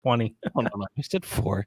20. Oh, no, I said 4.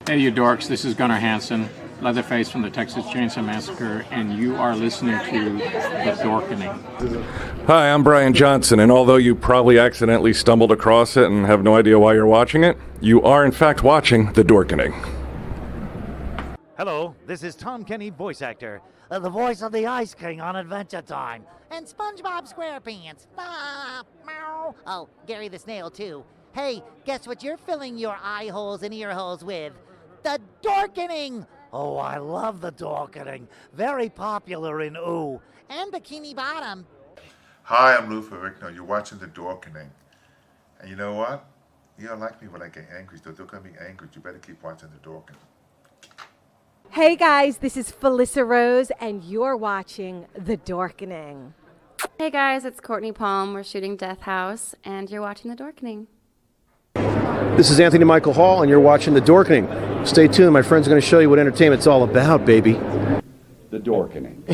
Hey, you dorks, this is Gunnar Hansen, Leatherface from the Texas Chainsaw Massacre, and you are listening to The Dorkening. Hi, I'm Brian Johnson, and although you probably accidentally stumbled across it and have no idea why you're watching it, you are in fact watching The Dorkening. Hello, this is Tom Kenny, voice actor, the voice of the Ice King on Adventure Time, and SpongeBob SquarePants. Ah, meow. Oh, Gary the Snail, too. Hey, guess what you're filling your eye holes and ear holes with? The Dorkening! Oh, I love The Dorkening. Very popular in Ooh. And Bikini Bottom. Hi, I'm Lou Ferrigno. You're watching The Dorkening. And you know what? You don't like me when I get angry, so don't get me angry. You better keep watching The Dorkening. Hey guys, this is Felissa Rose, and you're watching The Dorkening. Hey guys, it's Courtney Palm. We're shooting Death House, and you're watching The Dorkening. This is Anthony Michael Hall, and you're watching The Dorkening. Stay tuned. My friend's going to show you what entertainment's all about, baby. The Dorkening.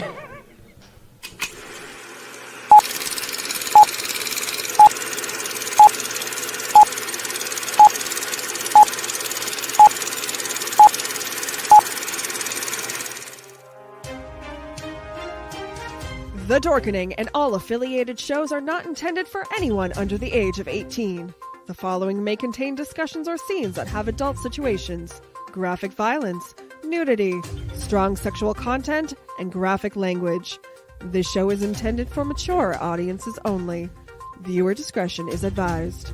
The Dorkening and all affiliated shows are not intended for anyone under the age of 18. The following may contain discussions or scenes that have adult situations, graphic violence, nudity, strong sexual content, and graphic language. This show is intended for mature audiences only. Viewer discretion is advised.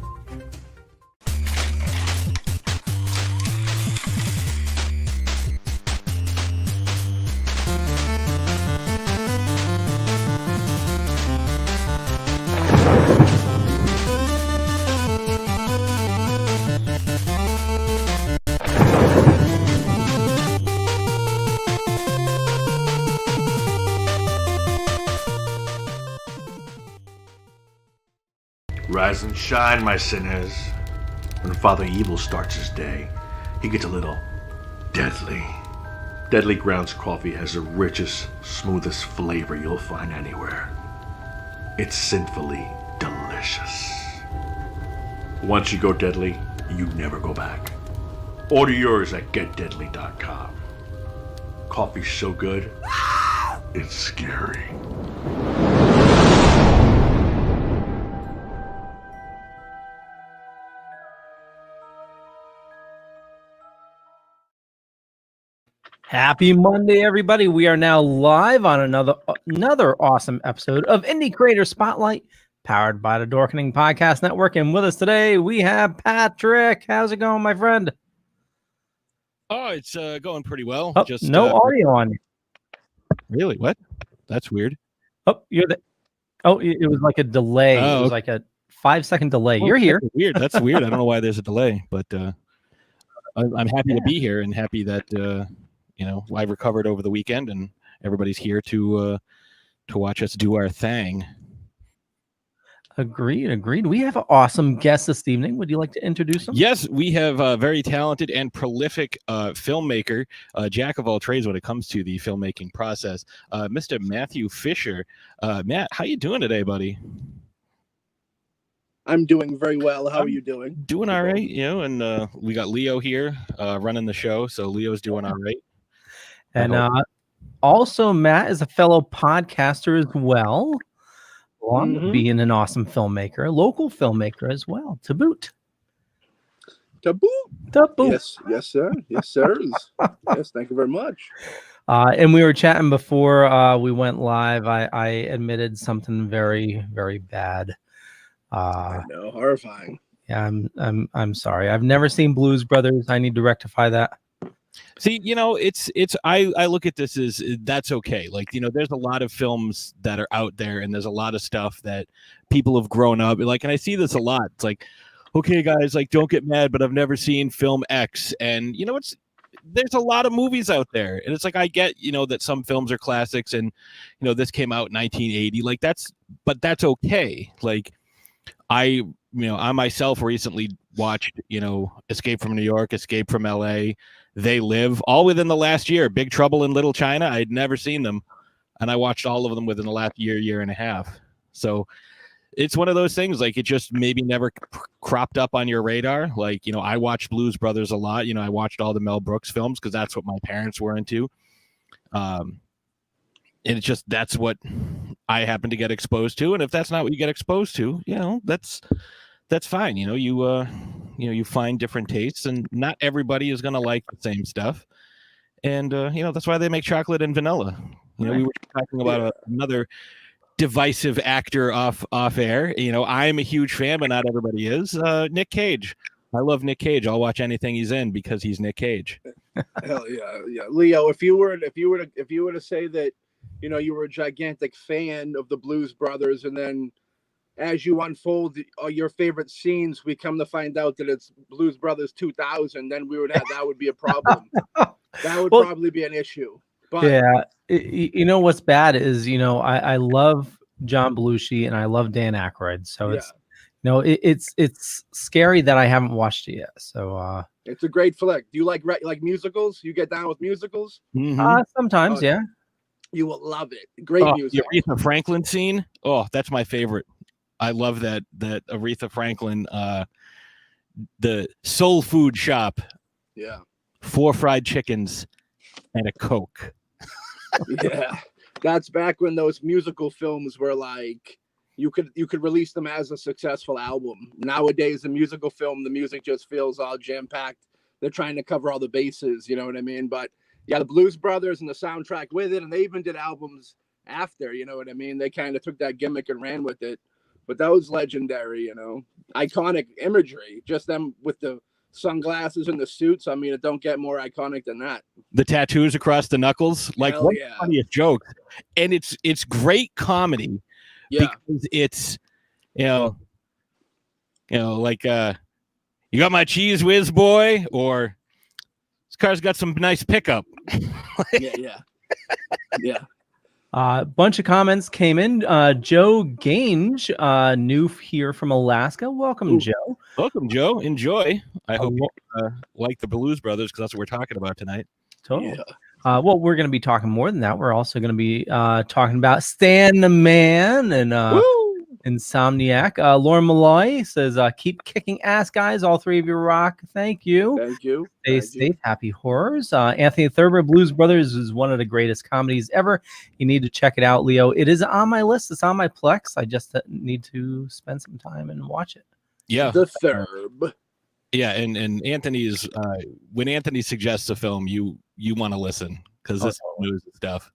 Rise and shine, my sinners. When Father Evil starts his day, he gets a little deadly. Deadly Grounds coffee has the richest, smoothest flavor you'll find anywhere. It's sinfully delicious. Once you go deadly, you never go back. Order yours at getdeadly.com. Coffee's so good, it's scary. Happy Monday, everybody. We are now live on another awesome episode of Indie Creator Spotlight, powered by the Dorkening Podcast Network. And with us today, we have Patrick. How's it going, my friend? Oh, it's going pretty well. Oh, Just no audio on you. Really? What? That's weird. Oh, you're the. Oh, it was like a delay. Oh, it was like a 5-second delay. Oh, You're here. That's weird. That's weird. I don't know why there's a delay, but I'm happy to be here and happy that I recovered over the weekend and everybody's here to watch us do our thing. Agreed. We have an awesome guest this evening. Would you like to introduce him? Yes, we have a very talented and prolific filmmaker, jack of all trades when it comes to the filmmaking process, Mr. Mathew Fisher. Matt, how you doing today, buddy? I'm doing very well. How are you doing? Doing all right, and we got Leo here running the show, so Leo's doing all right. And also, Matt is a fellow podcaster as well. Along with being an awesome filmmaker, a local filmmaker as well, to boot. Yes, sir. Yes, yes, thank you very much. And we were chatting before we went live. I admitted something very, very bad. I know, horrifying. Yeah, I'm sorry. I've never seen Blues Brothers. I need to rectify that. See, I look at this as that's okay. Like, there's a lot of films that are out there and there's a lot of stuff that people have grown up like, and I see this a lot. It's like, okay, guys, like, don't get mad, but I've never seen film X. And there's a lot of movies out there. And it's like, I get, that some films are classics and, this came out in 1980. Like but that's okay. Like I myself recently watched, Escape from New York, Escape from LA, They Live, all within the last year. Big Trouble in Little China, I'd never seen them, and I watched all of them within the last year and a half. So it's one of those things, like, it just maybe never cropped up on your radar. Like, I watched Blues Brothers a lot. I watched all the Mel Brooks films because that's what my parents were into. And it's just, that's what I happen to get exposed to. And if that's not what you get exposed to, that's fine. You find different tastes, and not everybody is going to like the same stuff. And, that's why they make chocolate and vanilla. We were talking about another divisive actor off air. I'm a huge fan, but not everybody is. Nick Cage. I love Nick Cage. I'll watch anything he's in because he's Nick Cage. Hell yeah. Leo, if you were to say that, you were a gigantic fan of the Blues Brothers, and then as you unfold your favorite scenes, we come to find out that it's Blues Brothers 2000, then that would be a problem. That would probably be an issue. But yeah, what's bad is, I love John Belushi and I love Dan Aykroyd. So it's scary that I haven't watched it yet. So it's a great flick. Do you like musicals? You get down with musicals? Sometimes, yeah. You will love it. Great music. The Aretha Franklin scene. Oh, that's my favorite. I love that Aretha Franklin, the soul food shop. Yeah. 4 fried chickens and a Coke. Yeah. That's back when those musical films were like, you could release them as a successful album. Nowadays, the musical film, the music just feels all jam-packed. They're trying to cover all the bases, you know what I mean? But yeah, the Blues Brothers and the soundtrack with it, and they even did albums after, you know what I mean? They kind of took that gimmick and ran with it. But that was legendary, iconic imagery. Just them with the sunglasses and the suits. I mean, it don't get more iconic than that. The tattoos across the knuckles, like what funniest joke. And it's great comedy because it's like you got my cheese whiz boy, or this car's got some nice pickup. Yeah. Bunch of comments came in. Joe Gange, new here from Alaska. Welcome, Joe. Welcome, Joe. Enjoy. I hope you like the Blues Brothers, because that's what we're talking about tonight. Totally. Yeah. Well, we're going to be talking more than that. We're also going to be talking about Stan the Man and Insomniac. Lauren Malloy says, keep kicking ass, guys. All three of you rock. Thank you. Thank you. Stay safe. Happy horrors. Anthony Thurber, Blues Brothers is one of the greatest comedies ever. You need to check it out, Leo. It is on my list. It's on my Plex. I just need to spend some time and watch it. Yeah. The Thurb. Yeah, and Anthony's when Anthony suggests a film, you want to listen, because this is news stuff.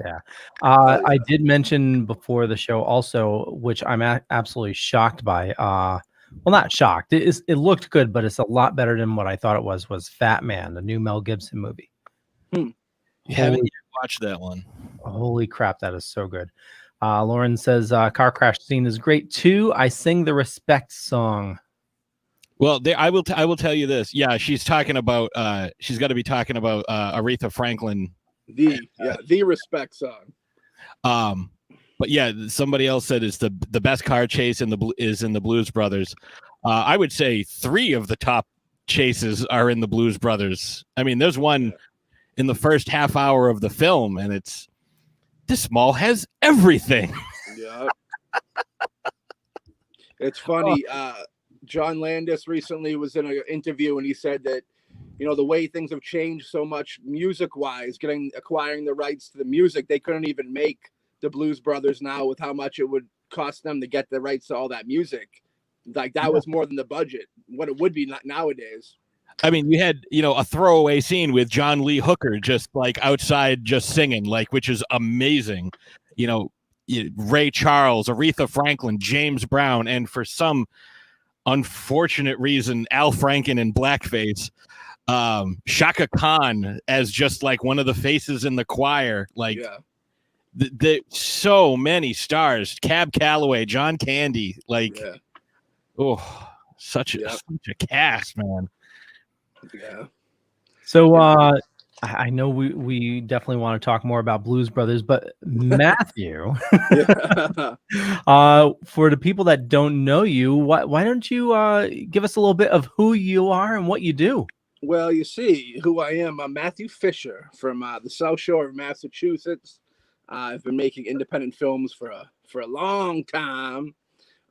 Yeah. I did mention before the show also, which I'm absolutely shocked by. Well, not shocked. It looked good, but it's a lot better than what I thought it was Fat Man, the new Mel Gibson movie. Haven't yet watched that one. Holy crap, that is so good. Lauren says car crash scene is great too. I sing the respect song. Well, I will tell you this. Yeah, she's talking about she's got to be talking about Aretha Franklin. The respect song. But yeah, somebody else said it's the best car chase in the Blues Brothers. I would say 3 of the top chases are in the Blues Brothers. I mean, there's one in the first half hour of the film, and this mall has everything. Yeah. It's funny. John Landis recently was in an interview, and he said that, the way things have changed so much music-wise, acquiring the rights to the music, they couldn't even make the Blues Brothers now with how much it would cost them to get the rights to all that music. Like, that was more than the budget, what it would be nowadays. I mean, you had, a throwaway scene with John Lee Hooker just like outside just singing, like, which is amazing. Ray Charles, Aretha Franklin, James Brown, and for some unfortunate reason, Al Franken in blackface, Shaka Khan as just like one of the faces in the choir. Like, so many stars. Cab Calloway, John Candy, like, such a cast, man. Yeah. So I know we definitely want to talk more about Blues Brothers, but Matthew, for the people that don't know you, why don't you give us a little bit of who you are and what you do? Well, you see who I am. I'm Mathew Fisher from the South Shore of Massachusetts. I've been making independent films for a long time.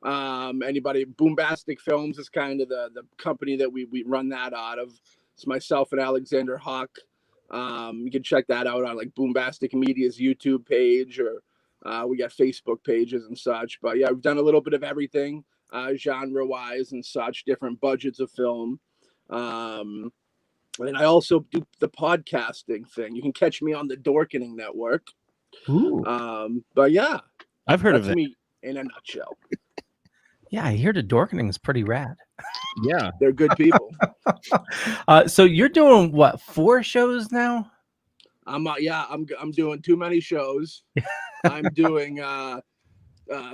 Boombastic Films is kind of the company that we run that out of. It's myself and Alexander Hawk. You can check that out on like Boombastic Media's YouTube page, or we got Facebook pages and such. But yeah, we've done a little bit of everything, genre wise and such, different budgets of film. And I also do the podcasting thing. You can catch me on the Dorkening network. Ooh. But yeah, I've heard of it. Me in a nutshell. Yeah, I hear the Dorkening is pretty rad. Yeah, they're good people. So you're doing what, 4 shows now? I'm doing too many shows. I'm doing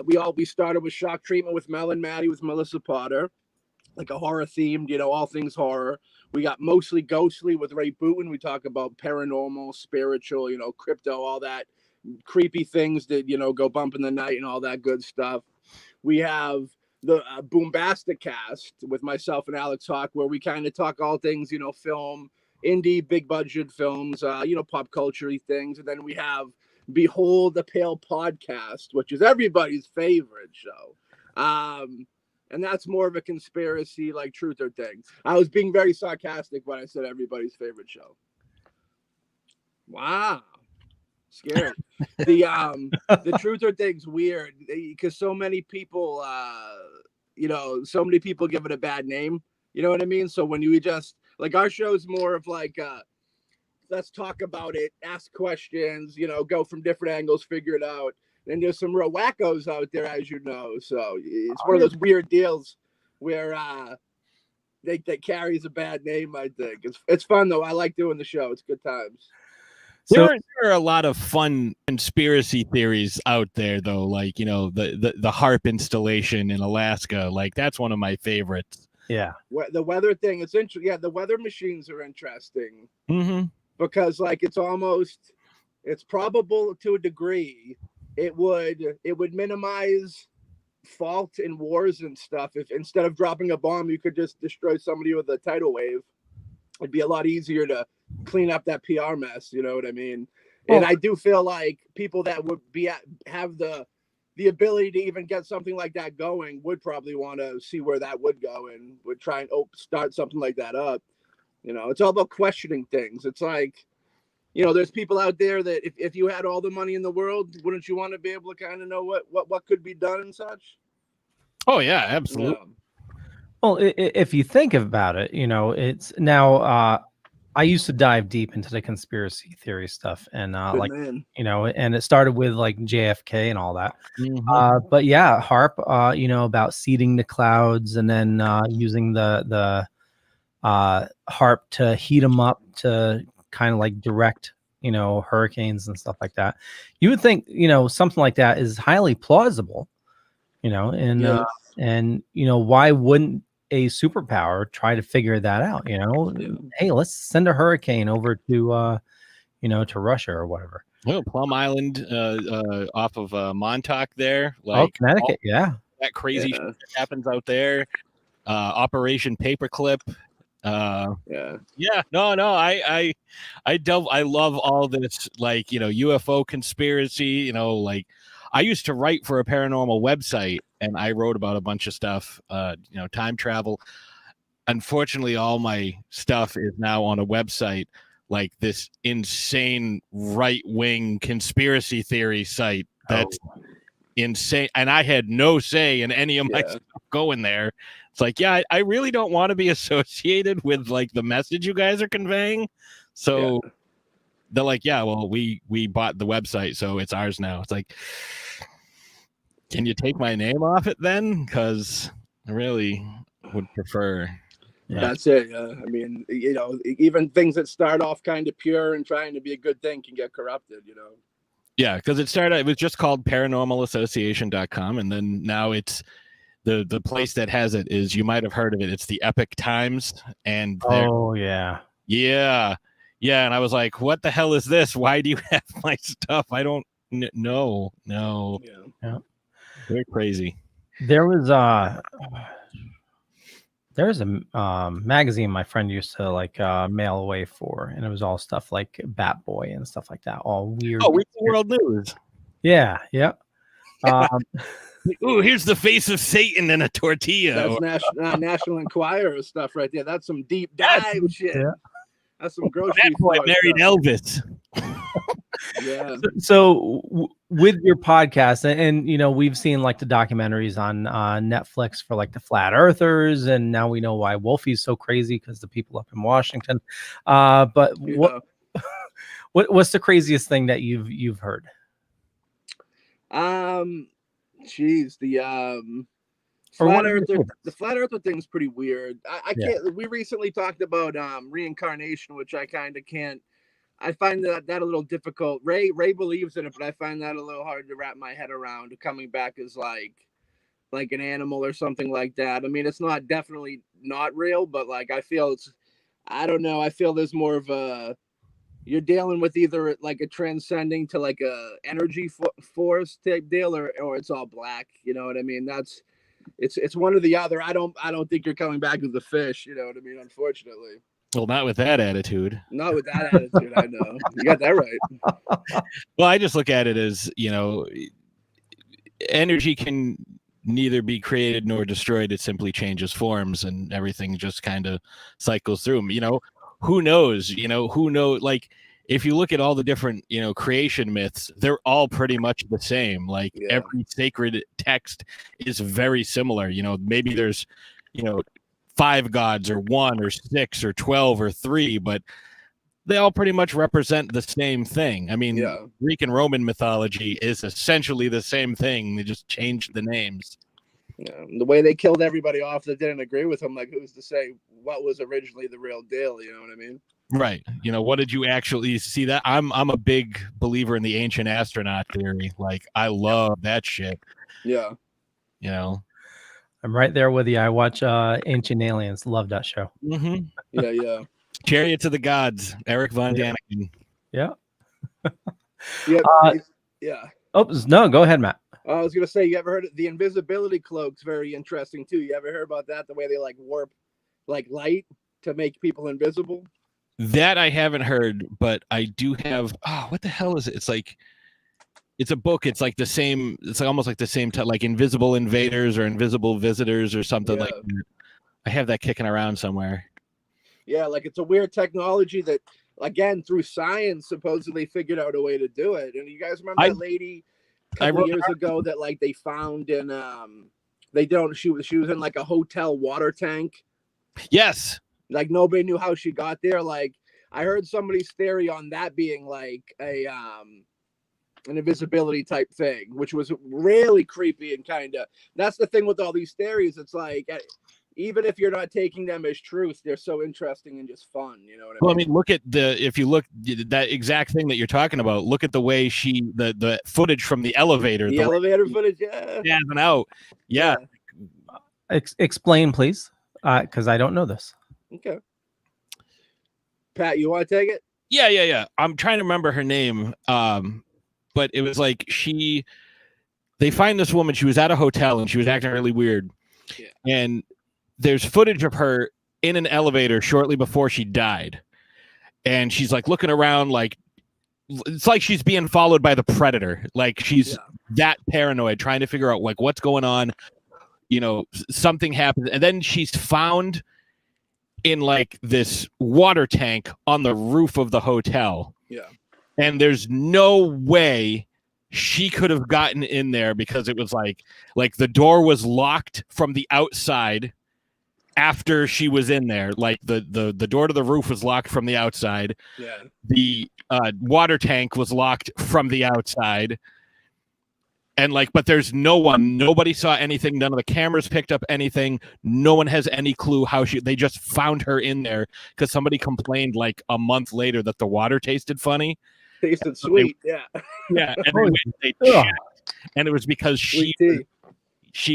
we started with Shock Treatment with Mel and Maddie with Melissa Potter, like a horror themed, all things horror. We got Mostly Ghostly with Ray Booten. We talk about paranormal, spiritual, crypto, all that creepy things that go bump in the night and all that good stuff. We have the BoomBastiCAST with myself and Alex Hawk, where we kind of talk all things, film, indie, big budget films, pop culture-y things. And then we have Behold the Pale podcast, which is everybody's favorite show. And that's more of a conspiracy, like truther thing. I was being very sarcastic when I said everybody's favorite show. Wow. Scary. The truther thing's weird because so many people, so many people give it a bad name. You know what I mean? So when you just like our show's more of like, let's talk about it, ask questions, go from different angles, figure it out. And there's some real wackos out there, as you know. So it's one of those weird deals where that carries a bad name, I think. It's fun, though. I like doing the show. It's good times. There are a lot of fun conspiracy theories out there, though. Like, the HARP installation in Alaska. Like, that's one of my favorites. Yeah. The weather thing, it's interesting. Yeah, the weather machines are interesting. Mm-hmm. Because, like, it's probable to a degree. It would minimize fault in wars and stuff. If instead of dropping a bomb, you could just destroy somebody with a tidal wave. It'd be a lot easier to clean up that PR mess. You know what I mean? And I do feel like people that would have the ability to even get something like that going would probably want to see where that would go and would try and start something like that up. It's all about questioning things. It's like, there's people out there that if you had all the money in the world, wouldn't you want to be able to kind of know what could be done and such? Oh, yeah, absolutely. Well, if you think about it, it's now I used to dive deep into the conspiracy theory stuff, and Good man. you know, and it started with like JFK and all that. Mhm. But yeah, HARP, you know, about seeding the clouds and then using the HARP to heat them up to kind of like direct, you know, hurricanes and stuff like that. You would think, you know, something like that is highly plausible, you know, and you know, why wouldn't a superpower try to figure that out? You know, hey, let's send a hurricane over to you know, to Russia or whatever. Oh, Plum Island, off of Montauk there, Oh, Connecticut, yeah. that crazy shit that happens out there. Operation Paperclip. I love all this, like, you know, UFO conspiracy, you know, like I used to write for a paranormal website and I wrote about a bunch of stuff, you know, time travel. Unfortunately, all my stuff is now on a website, like this insane right-wing conspiracy theory site that's insane. And I had no say in any of my stuff going there. It's like, yeah, I really don't want to be associated with like the message you guys are conveying. So they're like, yeah, well, we bought the website, so it's ours now. It's like, can you take my name off it then? Because I really would prefer. That's it. I mean, you know, even things that start off kind of pure and trying to be a good thing can get corrupted, you know. Yeah, because it was just called paranormalassociation.com, and then now it's the place that has it is, you might have heard of it. It's the Epic Times, and yeah, and I was like, what the hell is this? Why do you have my stuff? I don't know. Yeah, they're crazy. There was a magazine my friend used to like mail away for, and it was all stuff like Bat Boy and stuff like that, all weird. Oh, Weekly World News. Yeah. Ooh, here's the face of Satan in a tortilla. That's National Enquirer stuff right there. That's some deep dive shit. Yeah. That's some grocery That boy store married stuff. Elvis. So with your podcast, and you know, we've seen like the documentaries on Netflix for like the flat earthers, and now we know why Wolfie's so crazy, because the people up in Washington. But what's the craziest thing that you've heard? Geez, the flat earther thing's pretty weird. I can't. We recently talked about reincarnation, which I kind of can't. I find that a little difficult. Ray believes in it, but I find that a little hard to wrap my head around. Coming back as like an animal or something like that. I mean, it's definitely not real, but like I feel I don't know. I feel there's more of a, you're dealing with either like a transcending to like a energy force type deal, or it's all black. You know what I mean? It's one or the other. I don't think you're coming back as a fish. You know what I mean? Unfortunately. Well, not with that attitude. Not with that attitude, I know. You got that right. Well, I just look at it as, you know, energy can neither be created nor destroyed. It simply changes forms, and everything just kind of cycles through. You know, who knows? Like, if you look at all the different, you know, creation myths, they're all pretty much the same. Like every sacred text is very similar. You know, maybe there's, you know, 5 gods or 1 or 6 or 12 or 3, but they all pretty much represent the same thing. I mean, Greek and Roman mythology is essentially the same thing. They just changed the names. Yeah, the way they killed everybody off that didn't agree with them, like, who's to say what was originally the real deal? You know what I mean? Right. You know, what did you actually see? That I'm a big believer in the ancient astronaut theory. Like, I love that shit. Yeah. You know, I'm right there with you. I watch Ancient Aliens. Love that show. Mm-hmm. Yeah. Chariot to the Gods, Eric Von Daniken. Yeah. Yeah. Oh, no, go ahead, Matt. I was gonna say, you ever heard of the invisibility cloak's very interesting too. You ever heard about that? The way they like warp like light to make people invisible. That I haven't heard, but I do have. Oh, what the hell is it? It's like, it's a book. It's like the same. It's like almost like the same like Invisible Invaders or Invisible Visitors or something like that. I have that kicking around somewhere. Yeah, like it's a weird technology that, again, through science, supposedly figured out a way to do it. And you guys remember that lady a couple years ago that like they found in she was in like a hotel water tank. Yes. Like nobody knew how she got there. Like I heard somebody's theory on that being like a an invisibility type thing, which was really creepy and kind of. That's the thing with all these theories. It's like, even if you're not taking them as truth, they're so interesting and just fun. You know what I mean? Well, I mean, if you look that exact thing that you're talking about, look at the way the footage from the elevator. The elevator footage, yeah. Jazzing out. Yeah. Explain, please, because I don't know this. Okay. Pat, you want to take it? Yeah. I'm trying to remember her name. But it was like they find this woman. She was at a hotel and she was acting really weird. Yeah. And there's footage of her in an elevator shortly before she died. And she's like looking around, like it's like she's being followed by the predator. Like she's that paranoid, trying to figure out like what's going on. You know, something happens. And then she's found in like this water tank on the roof of the hotel. Yeah. And there's no way she could have gotten in there because it was like the door was locked from the outside after she was in there. Like the door to the roof was locked from the outside. Yeah. The water tank was locked from the outside. And but there's nobody saw anything. None of the cameras picked up anything. No one has any clue how they just found her in there because somebody complained like a month later that the water tasted funny. Tasted sweet, yeah. Yeah, and they checked, and it was because she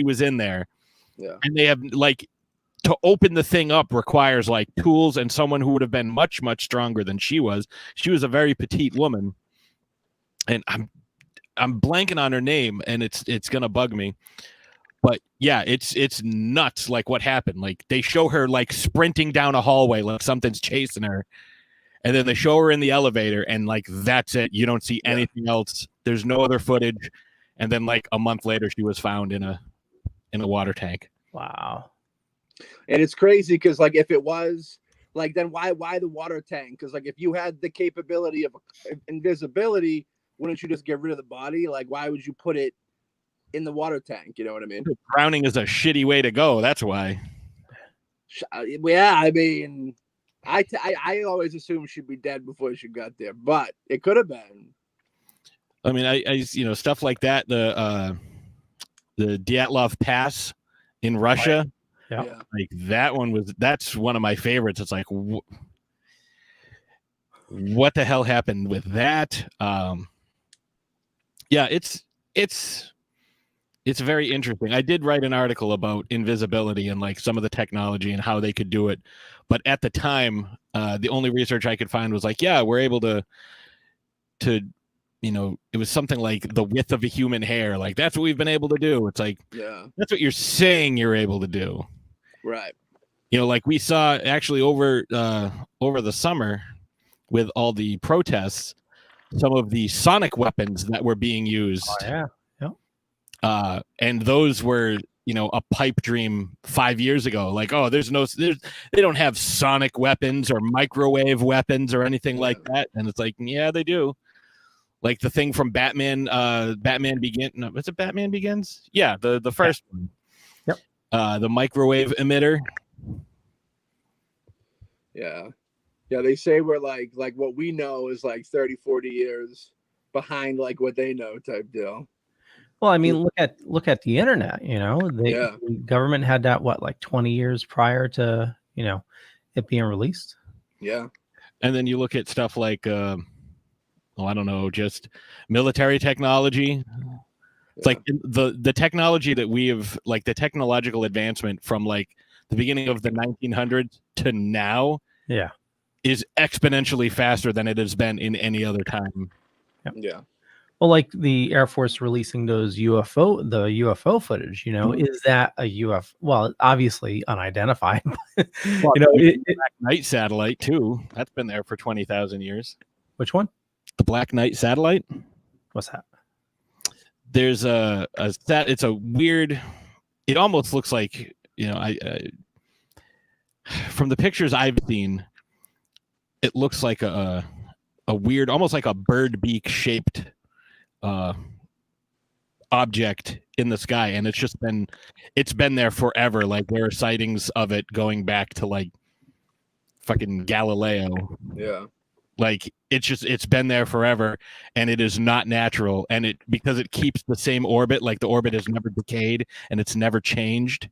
was in there. Yeah. And they have to open the thing up requires like tools and someone who would have been much, much stronger than she was. She was a very petite woman. And I'm blanking on her name, and it's gonna bug me. But yeah, it's nuts like what happened. Like they show her like sprinting down a hallway like something's chasing her. And then they show her in the elevator, and like that's it. You don't see anything else. There's no other footage. And then like a month later, she was found in a water tank. Wow. And it's crazy because like if it was like, then why the water tank? Because like if you had the capability of invisibility, wouldn't you just get rid of the body? Like why would you put it in the water tank? You know what I mean? Drowning is a shitty way to go. That's why. Yeah, I mean. I always assumed she'd be dead before she got there, but it could have been. I mean, I stuff like that. The Dyatlov Pass in Russia, like that's one of my favorites. It's like, what the hell happened with that? Yeah, it's very interesting. I did write an article about invisibility and like some of the technology and how they could do it. But at the time, the only research I could find was like, yeah, we're able to, it was something like the width of a human hair. Like that's what we've been able to do. It's like, that's what you're saying you're able to do. Right. Like we saw actually over the summer with all the protests, some of the sonic weapons that were being used. Oh, yeah. And those were, a pipe dream 5 years ago. Like, oh, they don't have sonic weapons or microwave weapons or anything like that. And it's like, yeah, they do. Like the thing from Batman, is it Batman Begins? Yeah, the first one. Yep. The microwave emitter. Yeah. Yeah, they say we're like what we know is like 30, 40 years behind like what they know type deal. Well, I mean, look at the internet. The government had that like 20 years prior to it being released. Yeah, and then you look at stuff like, I don't know, just military technology. It's like the technology that we have, like the technological advancement from like the beginning of the 1900s to now, is exponentially faster than it has been in any other time. Yeah. Well, like the Air Force releasing those UFO footage, is that a UFO? Well, obviously unidentified. Well, the Black Knight satellite too. That's been there for 20,000 years. Which one? The Black Knight satellite. What's that? There's it's a weird. It almost looks like from the pictures I've seen, it looks like a weird, almost like a bird beak shaped object in the sky, and it's been there forever. Like there are sightings of it going back to like fucking Galileo. Yeah. Like it's been there forever, and it is not natural, and because it keeps the same orbit, like the orbit has never decayed and it's never changed.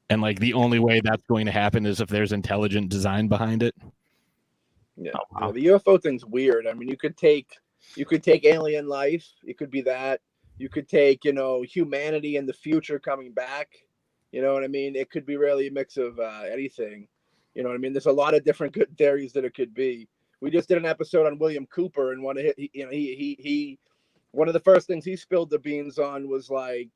And like the only way that's going to happen is if there's intelligent design behind it. Yeah. Yeah, the UFO thing's weird. I mean, you could take alien life, it could be that. You could take, humanity in the future coming back. You know what I mean? It could be really a mix of anything. You know what I mean? There's a lot of different good theories that it could be. We just did an episode on William Cooper, and one of the first things he spilled the beans on was like,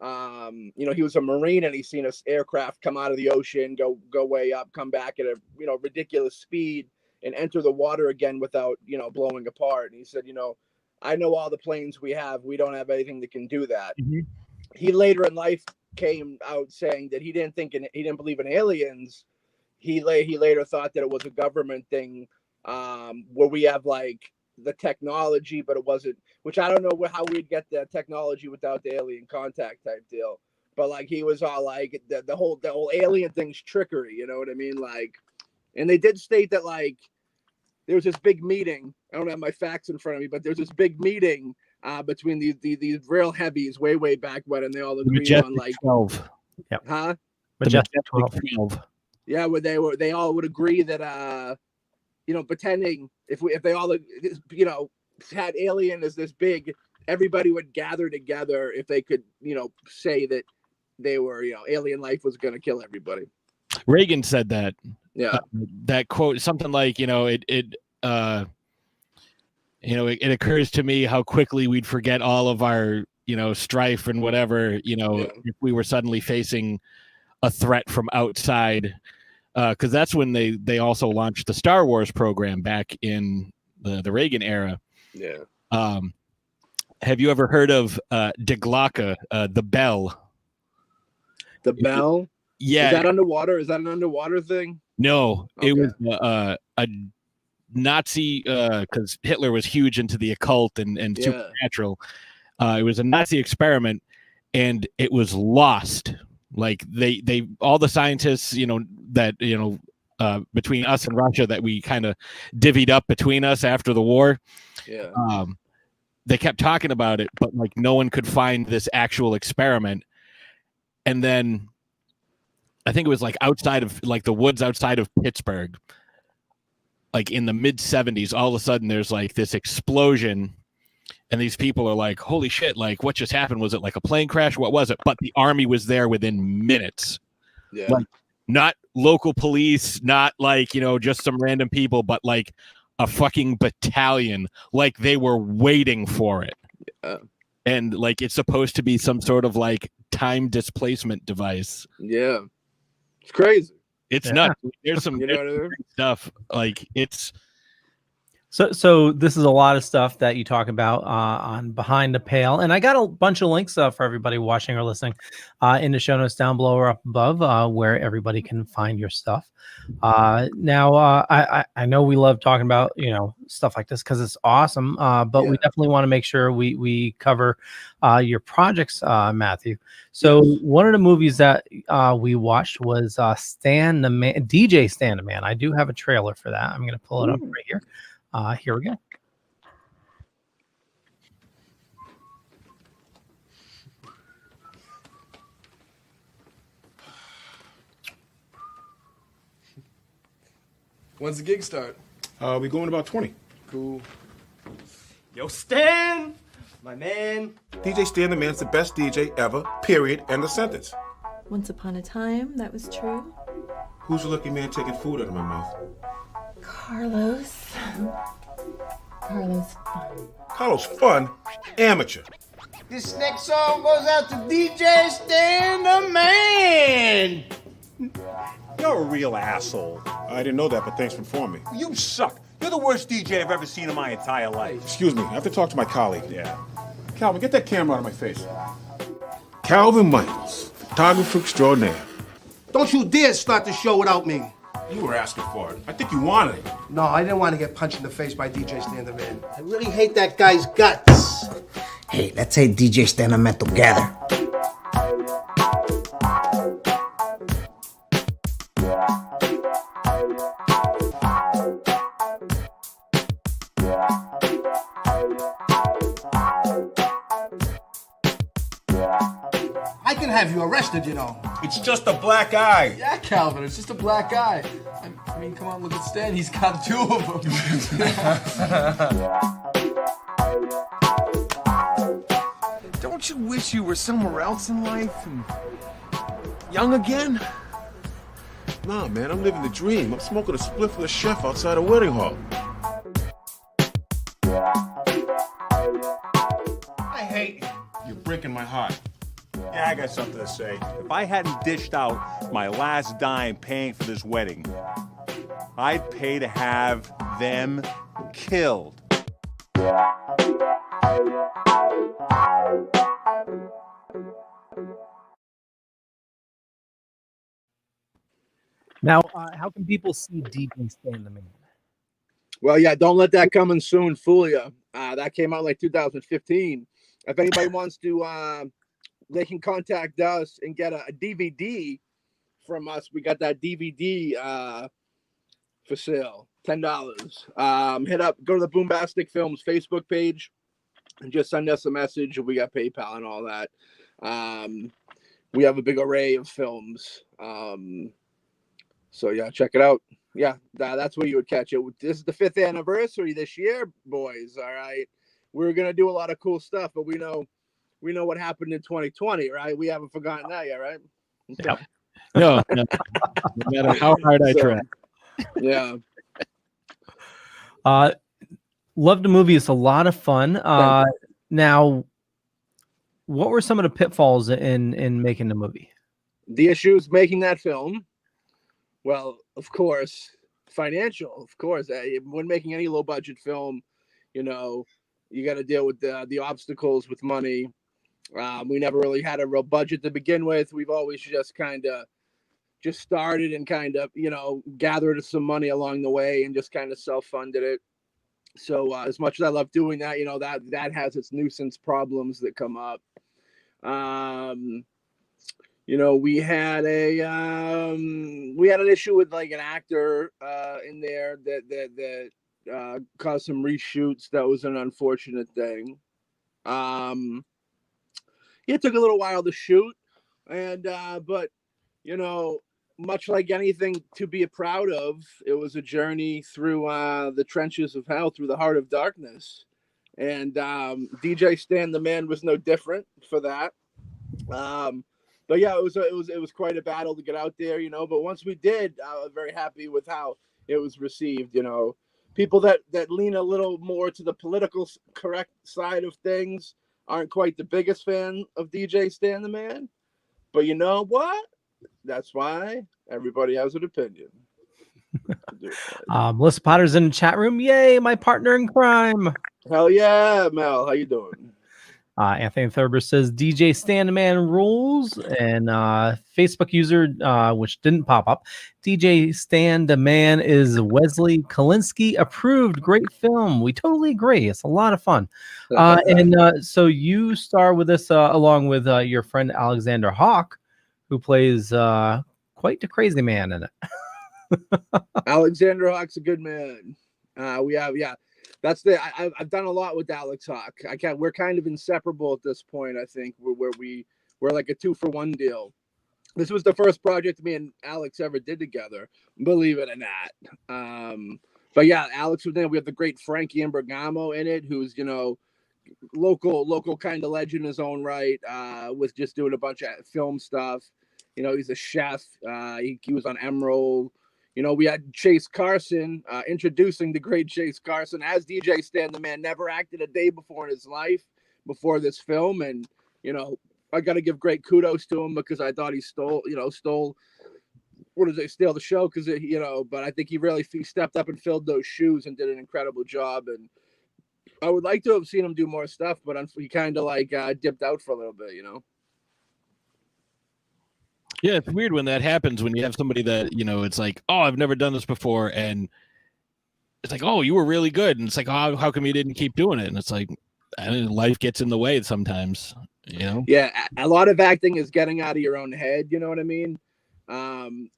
he was a Marine and he's seen an aircraft come out of the ocean, go way up, come back at a ridiculous speed, and enter the water again without blowing apart. And he said, I know all the planes we have. We don't have anything that can do that. Mm-hmm. He later in life came out saying that he didn't believe in aliens. He later thought that it was a government thing, where we have like the technology, but it wasn't. Which I don't know how we'd get the technology without the alien contact type deal. But like he was all like the whole alien thing's trickery. You know what I mean? Like, and they did state that like there was this big meeting. I don't have my facts in front of me, but there's this big meeting between these real heavies way back when, and they all agreed on like 12. Yep. Huh? Majestic 12. Yeah, where they all would agree that pretending if they all had alien as this big, everybody would gather together if they could say that they were alien life was going to kill everybody. Reagan said that. Yeah. That quote, something like it occurs to me how quickly we'd forget all of our strife and whatever if we were suddenly facing a threat from outside. Because that's when they also launched the Star Wars program back in the Reagan era. Yeah. Have you ever heard of De Glocke, the bell? The bell? Yeah. Is that underwater? Is that an underwater thing? No, Okay. It was a Nazi, because Hitler was huge into the occult and supernatural. It was a Nazi experiment, and it was lost. Like they all the scientists, that between us and Russia that we kind of divvied up between us after the war. Yeah. They kept talking about it, but like no one could find this actual experiment. And then I think it was like outside of like the woods outside of Pittsburgh, like in the mid 70s, all of a sudden there's like this explosion. And these people are like, holy shit, like what just happened? Was it like a plane crash? What was it? But the army was there within minutes. Yeah. Like, not local police, not like, just some random people, but like a fucking battalion. Like they were waiting for it. Yeah. And like it's supposed to be some sort of like time displacement device. Yeah. It's crazy. It's nuts. There's some stuff. Like it's. So this is a lot of stuff that you talk about on Behind the Pale, and I got a bunch of links for everybody watching or listening in the show notes down below or up above, where everybody can find your stuff. Now, I know we love talking about stuff like this because it's awesome, but we definitely want to make sure we cover your projects, Matthew. So one of the movies that we watched was Stan the Man, DJ Stan the Man. I do have a trailer for that. I'm going to pull it up right here. Here we go. When's the gig start? We go in about 20. Cool. Yo, Stan! My man. DJ Stan the Man's the best DJ ever, period, end of sentence. Once upon a time, that was true. Who's the lucky man taking food out of my mouth? Carlos. Carlos Fun. Carlos Fun? Amateur. This next song goes out to DJ Stan the Man! You're a real asshole. I didn't know that, but thanks for informing me. You suck. You're the worst DJ I've ever seen in my entire life. Excuse me, I have to talk to my colleague. Yeah. Calvin, get that camera out of my face. Calvin Michaels, photographer extraordinaire. Don't you dare start the show without me. You were asking for it. I think you wanted it. No, I didn't want to get punched in the face by DJ Stan the Man. I really hate that guy's guts. Hey, let's say DJ Stan the Man together. have you arrested, you know. It's just a black eye. Yeah, Calvin, it's just a black eye. I mean, come on, look at Stan. He's got 2 of them. Don't you wish you were somewhere else in life and young again? Nah, man, I'm living the dream. I'm smoking a spliff with a chef outside a wedding hall. I hate you. You're breaking my heart. Yeah, I got something to say. If I hadn't dished out my last dime paying for this wedding, I'd pay to have them killed. Now, how can people see DJ Stan the Man? Well, yeah, don't let that coming soon fool you. That came out like 2015. If anybody wants to, they can contact us and get a DVD from us. We got that DVD for sale, $10. Hit up, go to the Boombastic Films Facebook page and just send us a message. We got PayPal and all that. We have a big array of films. So yeah, check it out. Yeah, that's where you would catch it. This is the 5th anniversary this year, boys. All right, we're gonna do a lot of cool stuff, but we know what happened in 2020, right? We haven't forgotten that yet, right? Okay. No, no matter how hard I try. Yeah. Loved the movie. It's a lot of fun. Now, what were some of the pitfalls in making the movie? The issues making that film. Well, of course, financial. Of course, when making any low budget film, you know, you got to deal with the obstacles with money. We never really had a real budget to begin with. We've always just started and kind of, you know, gathered some money along the way and just kind of self-funded it. So as much as I love doing that, you know, that has its nuisance problems that come up. You know, we had an issue with like an actor in there that caused some reshoots. That was an unfortunate thing. It took a little while to shoot, and but you know, much like anything to be proud of, it was a journey through the trenches of hell, through the heart of darkness, and DJ Stan the Man was no different for that. But yeah, it was quite a battle to get out there, you know. But once we did, I was very happy with how it was received. You know, people that lean a little more to the political correct side of things aren't quite the biggest fan of DJ Stan the Man. But you know what? That's why everybody has an opinion. Melissa Potter's in the chat room. Yay, my partner in crime. Hell yeah, Mel. How you doing? Anthony Thurber says DJ Stan the Man rules, and Facebook user, which didn't pop up, DJ Stan the Man is Wesley Kalinsky approved. Great film. We totally agree. It's a lot of fun. So you star with us along with your friend Alexander Hawk, who plays quite the crazy man in it. Alexander Hawk's a good man. That's I've done a lot with Alex Hawk. We're kind of inseparable at this point. I think we're like a 2-for-1 deal. This was the first project me and Alex ever did together, believe it or not. But yeah, Alex was there. We have the great Frankie Imbergamo in it, who's, you know, local kind of legend in his own right. Was just doing a bunch of film stuff. You know, he's a chef. He was on Emerald. You know, we had Chase Carson introducing the great Chase Carson as DJ Stan the Man. Never acted a day before in his life before this film. And, you know, I got to give great kudos to him because I thought he stole, steal the show? Because, you know, but I think he stepped up and filled those shoes and did an incredible job. And I would like to have seen him do more stuff, but he kind of like dipped out for a little bit, you know? Yeah, it's weird when that happens, when you have somebody that, you know, it's like, oh, I've never done this before. And it's like, oh, you were really good. And it's like, oh, how come you didn't keep doing it? And it's like, I mean, life gets in the way sometimes, you know? Yeah, a lot of acting is getting out of your own head, you know what I mean?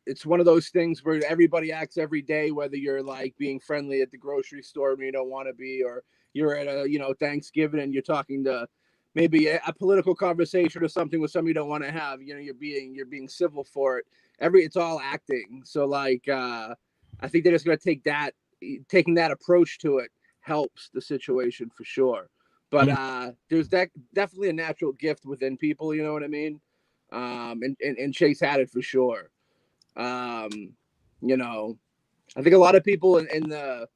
It's one of those things where everybody acts every day, whether you're like being friendly at the grocery store when you don't want to be, or you're at a, you know, Thanksgiving and you're talking to maybe a political conversation or something with somebody you don't want to have, you know, you're being civil for it. It's all acting. So like, I think they're just going to taking that approach to it helps the situation for sure. But there's definitely a natural gift within people, you know what I mean? And Chase had it for sure. You know, I think a lot of people in the,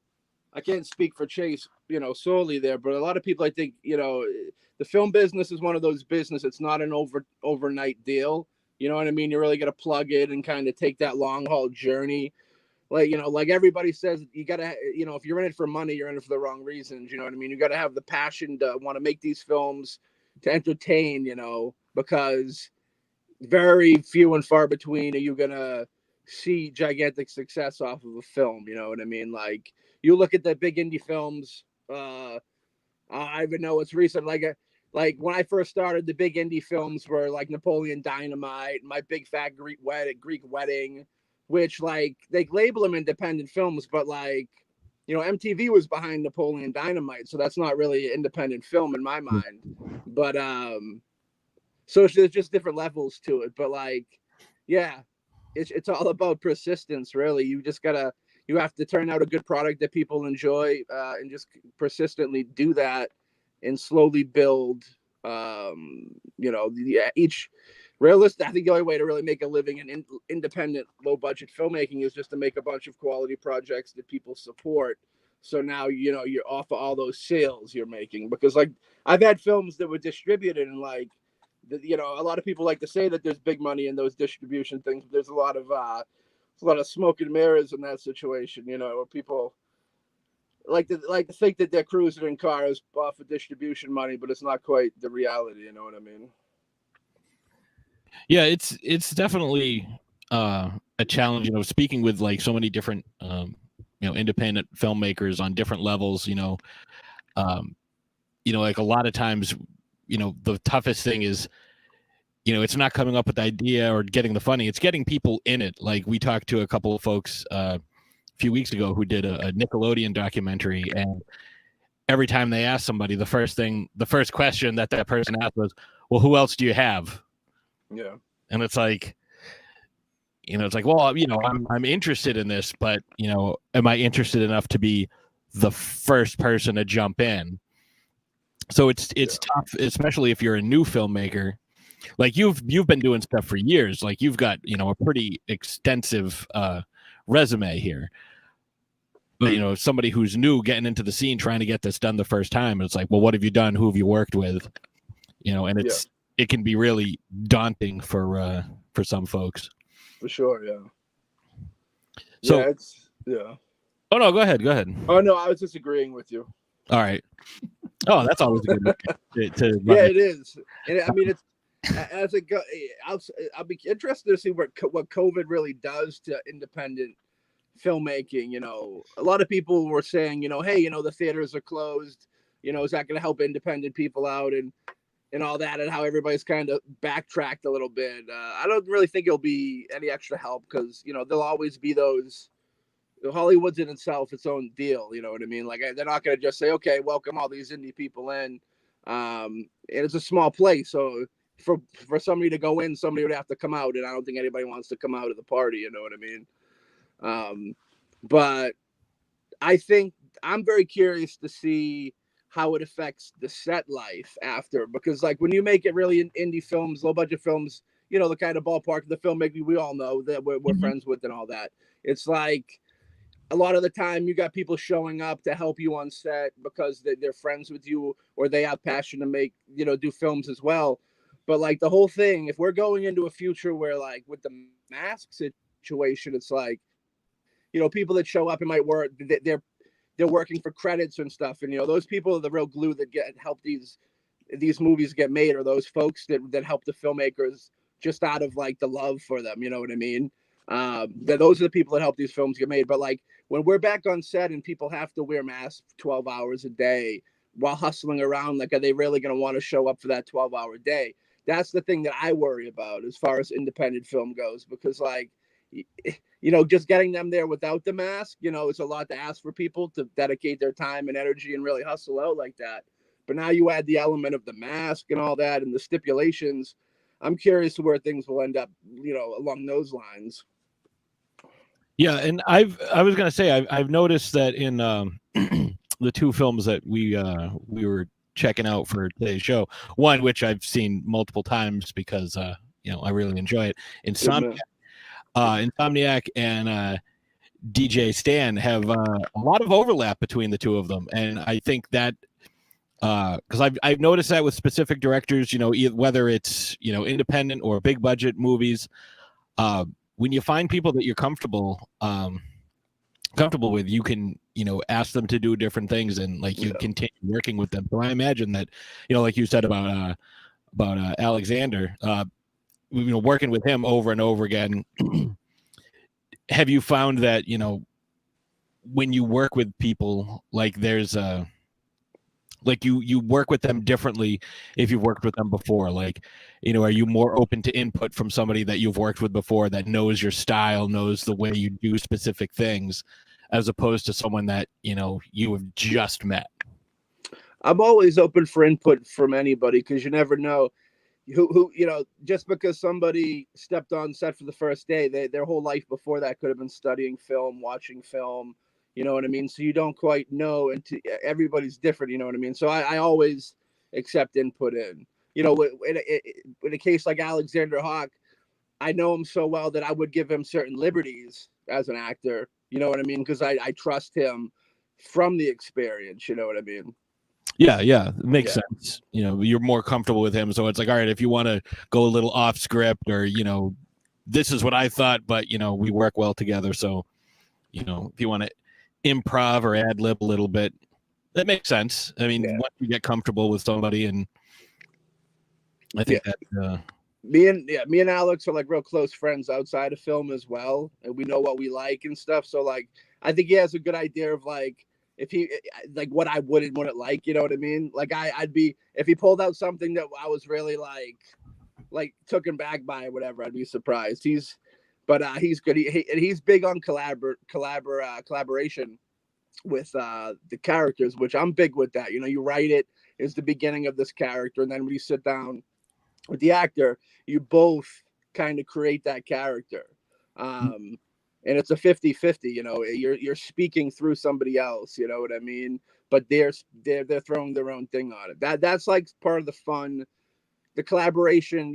I can't speak for Chase, you know, solely there, but a lot of people, I think, you know, the film business is one of those business. It's not an overnight deal. You know what I mean? You really got to plug it and kind of take that long haul journey. Like, you know, like everybody says, you got to, you know, if you're in it for money, you're in it for the wrong reasons. You know what I mean? You got to have the passion to want to make these films to entertain, you know, because very few and far between are you going to see gigantic success off of a film. You know what I mean? Like, you look at the big indie films, I even know it's recent. Like when I first started, the big indie films were like Napoleon Dynamite, My Big Fat Greek Wedding, which like they label them independent films, but like, you know, MTV was behind Napoleon Dynamite, so that's not really an independent film in my mind. But so there's just different levels to it. But like, yeah, it's all about persistence, really. You have to turn out a good product that people enjoy, and just persistently do that and slowly build. You know, each realistic. I think the only way to really make a living in independent, low budget filmmaking is just to make a bunch of quality projects that people support. So now, you know, you're off of all those sales you're making, because like I've had films that were distributed and like, you know, a lot of people like to say that there's big money in those distribution things, but there's a lot of smoke and mirrors in that situation, you know, where people like to think that they're cruising in cars off of distribution money, but it's not quite the reality. You know what I mean? Yeah, it's definitely a challenge. You know, speaking with like so many different you know, independent filmmakers on different levels. You know, like a lot of times, you know, the toughest thing is, you know, it's not coming up with the idea or getting the funding. It's getting people in it. Like we talked to a couple of folks a few weeks ago who did a Nickelodeon documentary, and every time they asked somebody, the first question that person asked was, well, who else do you have? Yeah. And it's like, you know, it's like, well, you know, I'm interested in this, but, you know, am I interested enough to be the first person to jump in? So it's tough, especially if you're a new filmmaker. Like you've been doing stuff for years. Like you've got, you know, a pretty extensive resume here. But, you know, somebody who's new getting into the scene, trying to get this done the first time, it's like, well, what have you done? Who have you worked with? You know, and it can be really daunting for some folks. For sure, yeah. So, yeah. Oh no, go ahead. Oh no, I was just agreeing with you. All right. Oh, that's always a good way to yeah, it is. And I mean, it's as it go. I'll be interested to see what COVID really does to independent filmmaking. You know, a lot of people were saying, you know, hey, you know, the theaters are closed. You know, is that going to help independent people out and all that, and how everybody's kind of backtracked a little bit. I don't really think it'll be any extra help, because, you know, there'll always be those. Hollywood's in itself its own deal, you know what I mean? Like, they're not going to just say, okay, welcome all these indie people in. And it's a small place, so for somebody to go in, somebody would have to come out, and I don't think anybody wants to come out of the party, you know what I mean? But I think I'm very curious to see how it affects the set life after, because like when you make it really in indie films, low budget films, you know, the kind of ballpark of the filmmaking we all know that we're friends with and all that. It's like a lot of the time you got people showing up to help you on set because they're friends with you, or they have passion to make, you know, do films as well. But like the whole thing, if we're going into a future where like with the mask situation, it's like, you know, people that show up and might work, they're working for credits and stuff. And, you know, those people are the real glue that help these movies get made, or those folks that help the filmmakers just out of like the love for them. You know what I mean? Those are the people that help these films get made. But like when we're back on set and people have to wear masks 12 hours a day while hustling around, like, are they really going to want to show up for that 12-hour day? That's the thing that I worry about as far as independent film goes, because like, you know, just getting them there without the mask, you know, it's a lot to ask for people to dedicate their time and energy and really hustle out like that. But now you add the element of the mask and all that and the stipulations. I'm curious where things will end up, along those lines. Yeah, and I was gonna say I've noticed that in the two films that we were checking out for today's show, one which I've seen multiple times because I really enjoy it. Insomniac and DJ Stan have a lot of overlap between the two of them, and I think that because I've noticed that with specific directors, whether it's independent or big budget movies, when you find people that you're comfortable with, you can ask them to do different things and you continue working with them. So I imagine that like you said about Alexander, working with him over and over again. Have you found that when you work with people, there's you work with them differently if you've worked with them before? Are you more open to input from somebody that you've worked with before that knows your style, knows the way you do specific things, as opposed to someone that you have just met? I'm always open for input from anybody, because you never know who just because somebody stepped on set for the first day, their whole life before that could have been studying film, watching film. You know what I mean? So you don't quite know, and everybody's different. You know what I mean? So I always accept input in. In a case like Alexander Hawk, I know him so well that I would give him certain liberties as an actor. You know what I mean? Because I trust him from the experience. You know what I mean? Yeah, it makes sense. You're more comfortable with him, so it's like, all right, if you want to go a little off script, or this is what I thought, but we work well together. So if you want to improv or ad lib a little bit, that makes sense. I mean, once you get comfortable with somebody, and I think that me and Alex are real close friends outside of film as well, and we know what we like and stuff. So I think he has a good idea of if he what I would and wouldn't like. You know what I mean? I'd be, if he pulled out something that I was really taken back by or whatever, I'd be surprised. He's good. He's big on collaboration with the characters, which I'm big with that. You write it as the beginning of this character, and then when you sit down with the actor, you both kind of create that character. And it's a 50-50, you're speaking through somebody else, you know what I mean? But they're throwing their own thing on it. That's part of the fun, the collaboration.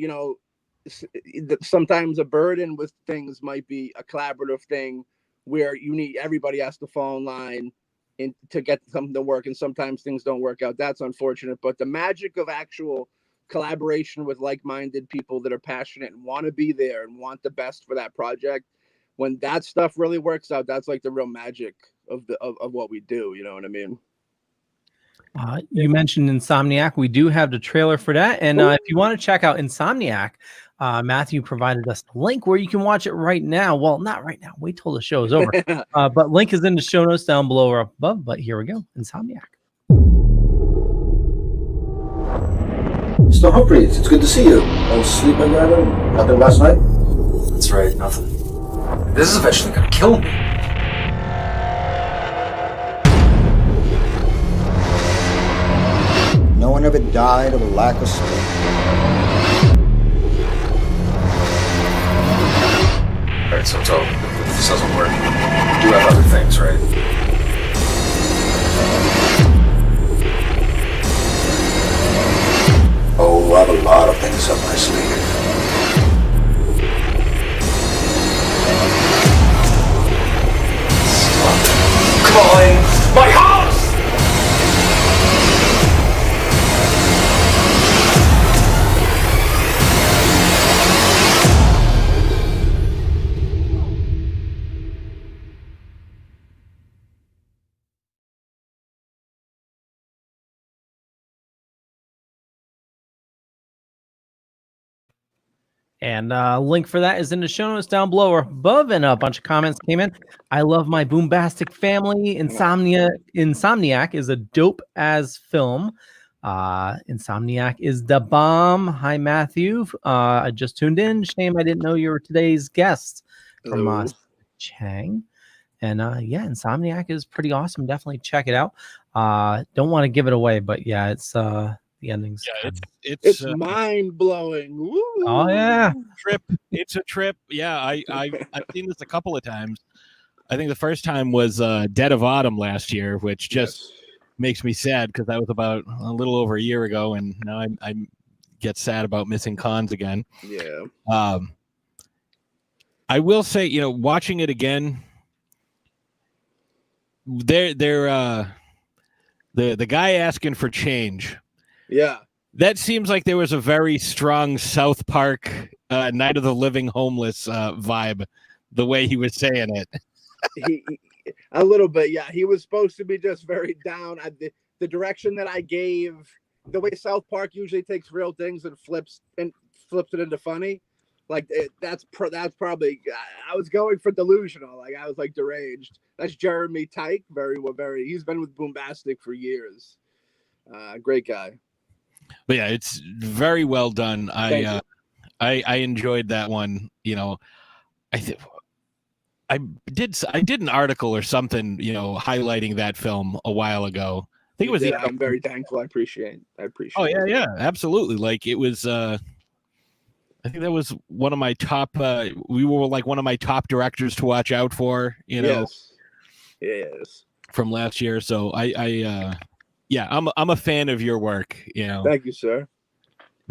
Sometimes a burden with things might be a collaborative thing where everybody has to fall in line to get something to work, and sometimes things don't work out. That's unfortunate. But the magic of actual collaboration with like-minded people that are passionate and want to be there and want the best for that project, when that stuff really works out, that's the real magic of what we do. You know what I mean? You mentioned Insomniac. We do have the trailer for that. And if you want to check out Insomniac, Matthew provided us the link where you can watch it right now. Well, not right now. Wait till the show is over. But link is in the show notes down below or up above. But here we go. Insomniac. Mr. Humphreys, it's good to see you. No sleep, I gather? Nothing last night? That's right, nothing. This is eventually gonna kill me. No one ever died of a lack of sleep. Alright, so if this doesn't work, you do have other things, right? Oh, I have a lot of things up my sleeve. Calling my house! And link for that is in the show notes down below or above. And a bunch of comments came in. I love my Boombastic family. Insomniac is a dope as film. Insomniac is the bomb. Hi, Matthew. I just tuned in. Shame I didn't know you were today's guest from Chang. And yeah, Insomniac is pretty awesome. Definitely check it out. Don't want to give it away, but yeah, it's the ending's. Yeah, It's mind blowing. Oh yeah, It's a trip. Yeah, I've seen this a couple of times. I think the first time was Dead of Autumn last year, which just makes me sad because that was about a little over a year ago, and now I get sad about missing cons again. Yeah. I will say, watching it again, the guy asking for change. Yeah. That seems like there was a very strong South Park Night of the Living Homeless vibe, the way he was saying it. A little bit, yeah. He was supposed to be just very down. The direction that I gave, the way South Park usually takes real things and flips it into funny, like that's probably. I was going for delusional, like I was like deranged. That's Jeremy Tyke, very. He's been with BoomBastic for years. Great guy. But yeah, it's very well done. I enjoyed that one. I did an article or something, highlighting that film a while ago. I think it was. I'm very thankful. I appreciate. Oh yeah, absolutely. Like it was. I think that was one of my top. We were like one of my top directors to watch out for. Yes. From last year. So I'm a fan of your work. Thank you, sir.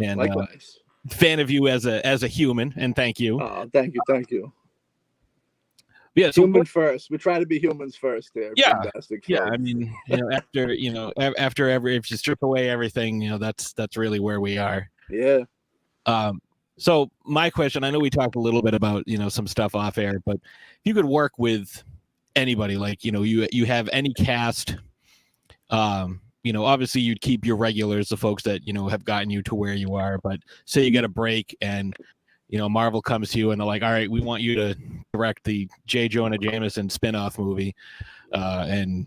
And likewise, fan of you as a human, and thank you. Oh, thank you. Yeah, so human first. We try to be humans first there. Yeah, Fantastic. Yeah. I mean, after if you strip away everything, that's really where we are. Yeah. So my question, I know we talked a little bit about some stuff off air, but if you could work with anybody, like you have any cast, obviously you'd keep your regulars, the folks that have gotten you to where you are, but say you get a break and Marvel comes to you and they're like, all right, we want you to direct the J. Jonah Jameson spinoff movie, and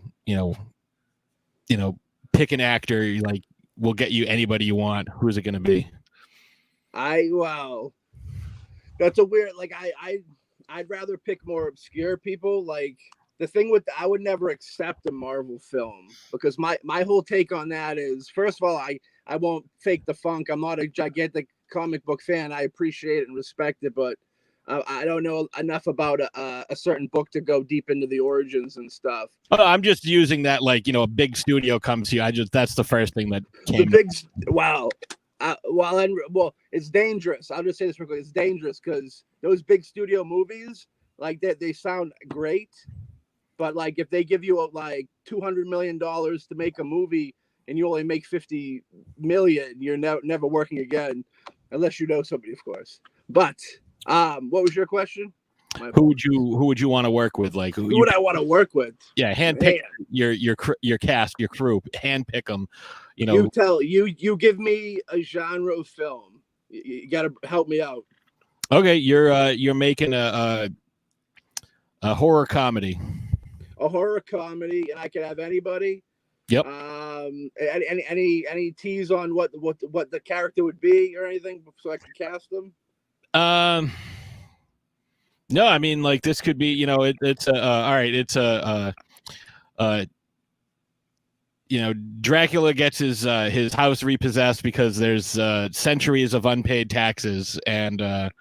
pick an actor, like we'll get you anybody you want. Who's it going to be? Wow, that's a weird. Like I'd rather pick more obscure people. Like the thing with I would never accept a Marvel film because my whole take on that is, first of all, I won't fake the funk. I'm not a gigantic comic book fan. I appreciate it and respect it, but I don't know enough about a certain book to go deep into the origins and stuff. I'm just using that, like a big studio comes to you. That's the first thing that came. Wow. It's dangerous. I'll just say this real quick. It's dangerous because those big studio movies, like they sound great, but like if they give you like $200 million to make a movie and you only make 50 million, you're never working again, unless you know somebody, of course. But what was your question? Who would you want to work with? Like who would I want to work with? Yeah, handpick your cast, your crew. Handpick them. You give me a genre of film. You got to help me out. Okay, you're making a horror comedy. A horror comedy, and I can have anybody. Yep. Any tease on what the character would be or anything so I can cast them? No, I mean, like this could be, it's all right. It's Dracula gets his house repossessed because there's centuries of unpaid taxes, and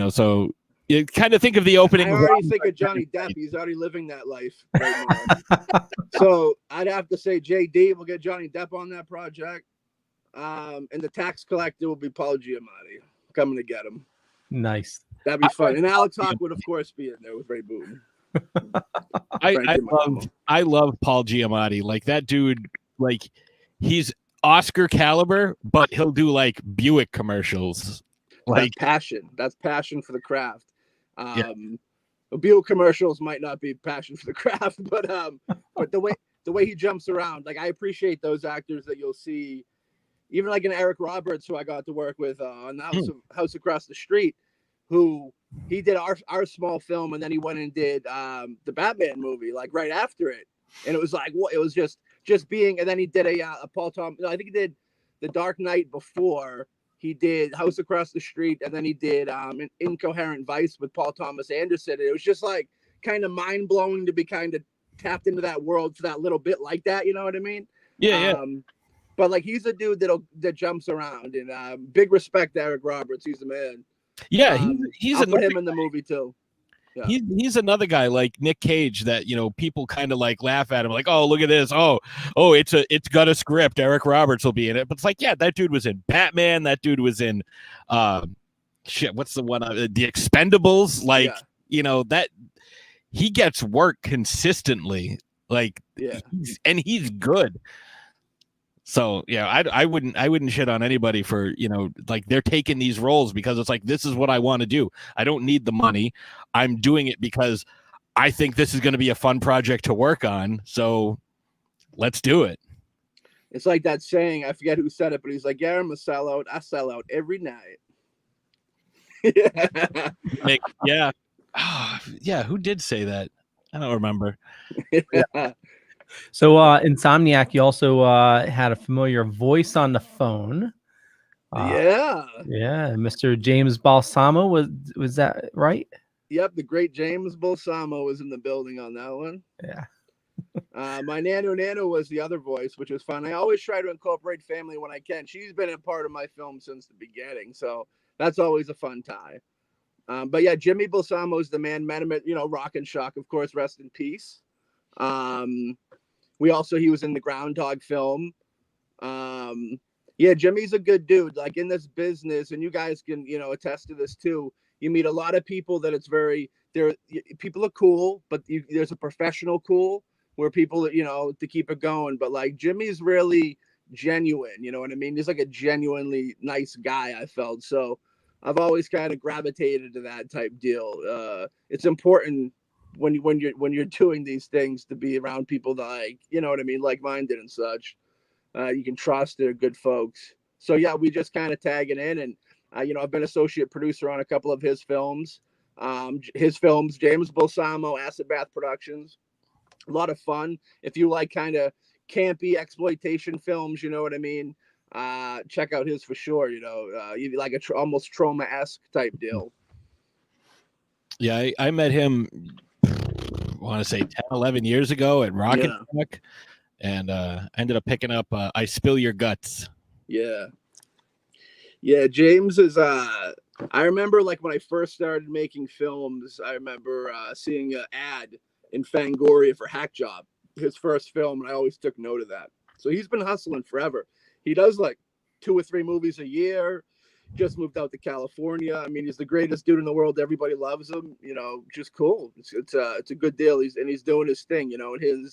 so you kind of think of the opening. I already think of Johnny Depp. He's already living that life right now. So I'd have to say JD. We'll get Johnny Depp on that project, and the tax collector will be Paul Giamatti. Coming to get him. Nice. That'd be fun. And Alex Hawk would, of course, be in there with Ray Boone. I love Paul Giamatti. Like that dude, like he's Oscar caliber, but he'll do like Buick commercials. Like That's passion for the craft. Buick commercials might not be passion for the craft, but the way he jumps around, like I appreciate those actors that you'll see, even like an Eric Roberts, who I got to work with on House Across the Street, who he did our small film, and then he went and did the Batman movie like right after it, and it was like it was just being, and then he did a Paul Thomas. No, I think he did The Dark Knight before. He did House Across the Street, and then he did an Incoherent Vice with Paul Thomas Anderson. And it was just like kind of mind blowing to be kind of tapped into that world for that little bit like that. You know what I mean? Yeah. But like he's a dude that jumps around, and big respect to Eric Roberts. He's the man. Yeah, he's I'll put another him in the movie too. Yeah. He's another guy like Nick Cage that, you know, people kind of like laugh at him like, oh, look at this. Oh, it's got a script. Eric Roberts will be in it. But it's like, yeah, that dude was in Batman. That dude was in what's the one? The Expendables. Like, you know, that he gets work consistently. Like, he's good. So yeah, I wouldn't shit on anybody for, you know, like they're taking these roles because it's like, this is what I want to do. I don't need the money. I'm doing it because I think this is going to be a fun project to work on. So let's do it. It's like that saying, I forget who said it, but he's like, yeah, I'm a sellout. I sell out every night. Yeah. Yeah. Who did say that? I don't remember. Yeah. So Insomniac, you also had a familiar voice on the phone. Yeah, Mr. James Balsamo, was that right? Yep, the great James Balsamo was in the building on that one. Yeah. My Nano was the other voice, which was fun. I always try to incorporate family when I can. She's been a part of my film since the beginning, so that's always a fun tie. But yeah, Jimmy Balsamo is the man. Met him at, you know, Rock and Shock, of course, rest in peace. He was in the Groundhog film. Yeah, Jimmy's a good dude. Like in this business, and you guys can, you know, attest to this too. You meet a lot of people that people are cool, but there's a professional cool where people, you know, to keep it going. But like Jimmy's really genuine, you know what I mean? He's like a genuinely nice guy, I felt. So I've always kind of gravitated to that type deal. It's important when you're doing these things to be around people that, like, you know what I mean, like-minded and such. You can trust they're good folks. So yeah, we just kind of tagging in, and you know, I've been associate producer on a couple of his films. James Balsamo, Acid Bath Productions. A lot of fun. If you like kind of campy exploitation films, you know what I mean, check out his for sure. You know, you like almost Trauma-esque type deal. Yeah, I met him, I want to say 10, 11 years ago at Rock and Shock, and ended up picking up I Spill Your Guts. Yeah, James is I remember like when I first started making films, I remember seeing an ad in Fangoria for Hack Job, his first film, and I always took note of that. So he's been hustling forever. He does like 2 or 3 movies a year. Just moved out to California. I mean, he's the greatest dude in the world. Everybody loves him. You know, just cool. It's a good deal. He's doing his thing. You know, and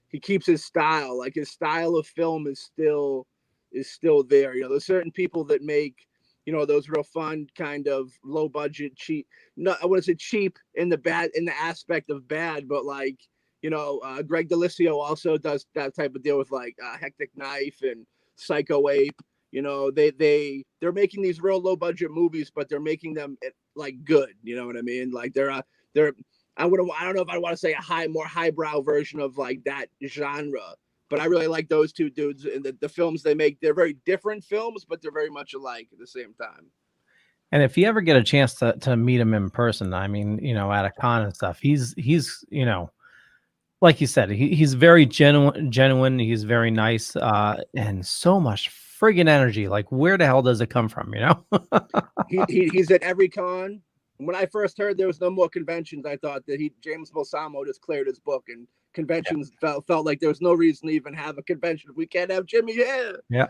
he keeps his style. Like his style of film is still there. You know, there's certain people that make, you know, those real fun kind of low budget, cheap. No, I wouldn't say cheap in the aspect of bad, but like, you know, Greg Delisio also does that type of deal with like Hectic Knife and Psycho Ape. You know, they're making these real low budget movies, but they're making them like good. You know what I mean? Like I don't know if I want to say a more highbrow version of like that genre, but I really like those two dudes and the films they make. They're very different films, but they're very much alike at the same time. And if you ever get a chance to meet him in person, I mean, you know, at a con and stuff, he's you know, like you said, he's very genuine. He's very nice, and so much friggin' energy. Like, where the hell does it come from? You know, he's at every con. When I first heard there was no more conventions, I thought that James Balsamo just cleared his book, and conventions felt like there was no reason to even have a convention if we can't have Jimmy here. Yeah.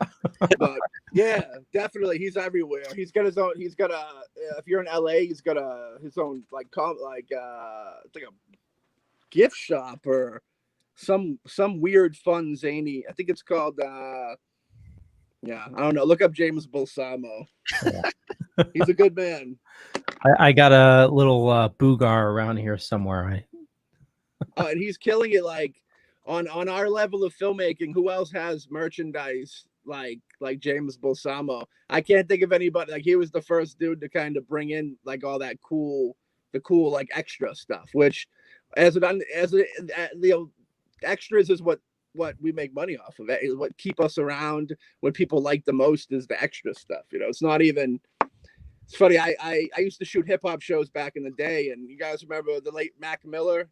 But yeah, definitely, he's everywhere. He's got his own. He's got if you're in LA, he's got his own it's like a gift shop or some weird fun zany. I think it's called. Yeah, I don't know. Look up James Balsamo. Yeah. He's a good man. I got a little Boogar around here somewhere. Right? And he's killing it. Like on our level of filmmaking, who else has merchandise like James Balsamo? I can't think of anybody. Like he was the first dude to kind of bring in like all that cool like extra stuff. Which, the extras is what we make money off of. It is what keep us around. What people like the most is the extra stuff. You know, it's not even. It's funny. I used to shoot hip hop shows back in the day, and you guys remember the late Mac Miller?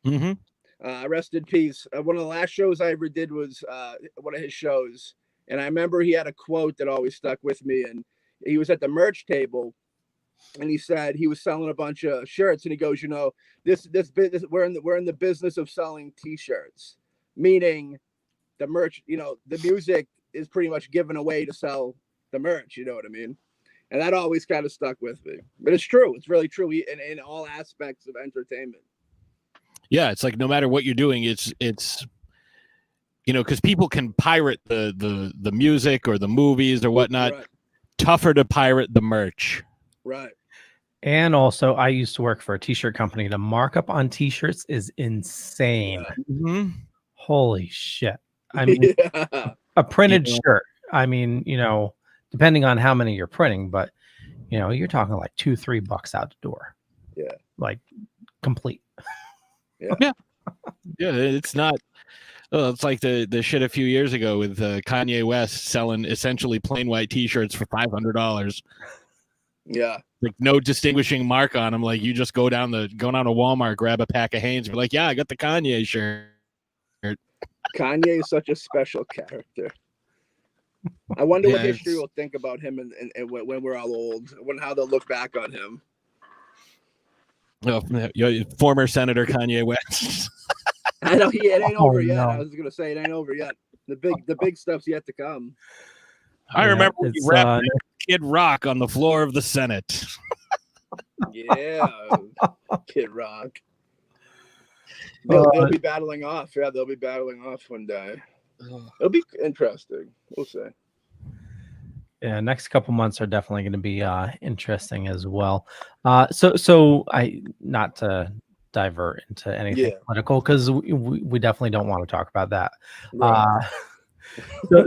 Mm-hmm. Rest in peace. One of the last shows I ever did was one of his shows. And I remember he had a quote that always stuck with me. And he was at the merch table, and he said he was selling a bunch of shirts. And he goes, this business, we're in the business of selling T-shirts, meaning the merch. The music is pretty much given away to sell the merch. You know what I mean? And that always kind of stuck with me. But it's true. It's really true in all aspects of entertainment. Yeah, it's like no matter what you're doing, it's because people can pirate the music or the movies or whatnot. Right. Tougher to pirate the merch. Right. And also, I used to work for a t-shirt company. The markup on t-shirts is insane. Mm-hmm. Holy shit. I mean, a printed shirt. I mean, depending on how many you're printing, but you're talking like $2-3 out the door. Yeah. Like complete. Yeah. It's not. Oh, it's like the shit a few years ago with Kanye West selling essentially plain white T-shirts for $500. Yeah, like no distinguishing mark on them. Like you just go down to Walmart, grab a pack of Hanes, be like, yeah, I got the Kanye shirt. Kanye is such a special character. I wonder what history will think about him and when we're all old, how they'll look back on him. Oh, former Senator Kanye West. I know it ain't over yet. No. I was gonna say it ain't over yet. The big stuff's yet to come. I remember he rapped Kid Rock on the floor of the Senate. Yeah, Kid Rock. They'll be battling off. Yeah, they'll be battling off one day. It'll be interesting. We'll see. Yeah, next couple months are definitely going to be interesting as well. So I not to divert into anything political because we definitely don't want to talk about that. Right.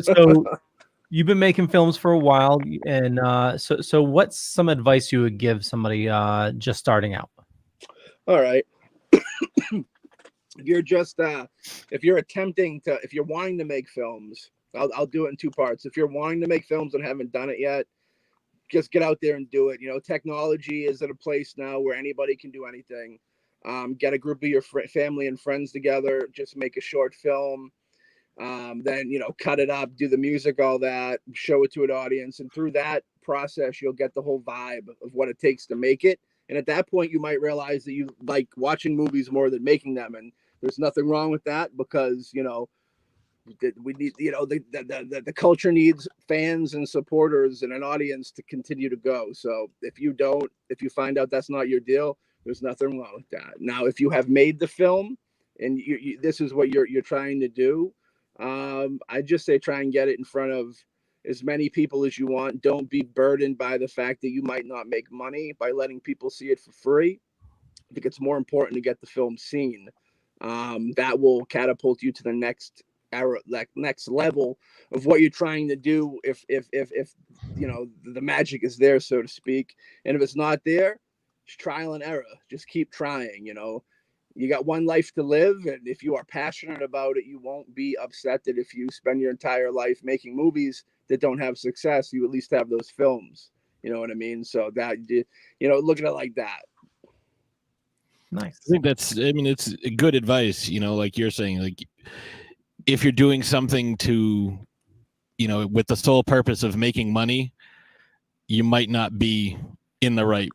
So you've been making films for a while, and so what's some advice you would give somebody just starting out? All right. If you're just if you're wanting to make films, I'll do it in two parts. If you're wanting to make films and haven't done it yet, just get out there and do it. Technology is at a place now where anybody can do anything. Get a group of your family and friends together, just make a short film, then cut it up, do the music, all that, show it to an audience, and through that process you'll get the whole vibe of what it takes to make it. And at that point you might realize that you like watching movies more than making them, and there's nothing wrong with that, because we need the culture needs fans and supporters and an audience to continue to go. So if you find out that's not your deal, there's nothing wrong with that. Now, if you have made the film and this is what you're trying to do, I just say try and get it in front of as many people as you want. Don't be burdened by the fact that you might not make money by letting people see it for free. I think it's more important to get the film seen. That will catapult you to the next era, like next level of what you're trying to do. If the magic is there, so to speak, and if it's not there, it's trial and error. Just keep trying. You got one life to live, and if you are passionate about it, you won't be upset that if you spend your entire life making movies that don't have success, you at least have those films. You know what I mean? So that look at it like that. Nice. I think it's good advice, like you're saying, like if you're doing something to, with the sole purpose of making money, you might not be in the right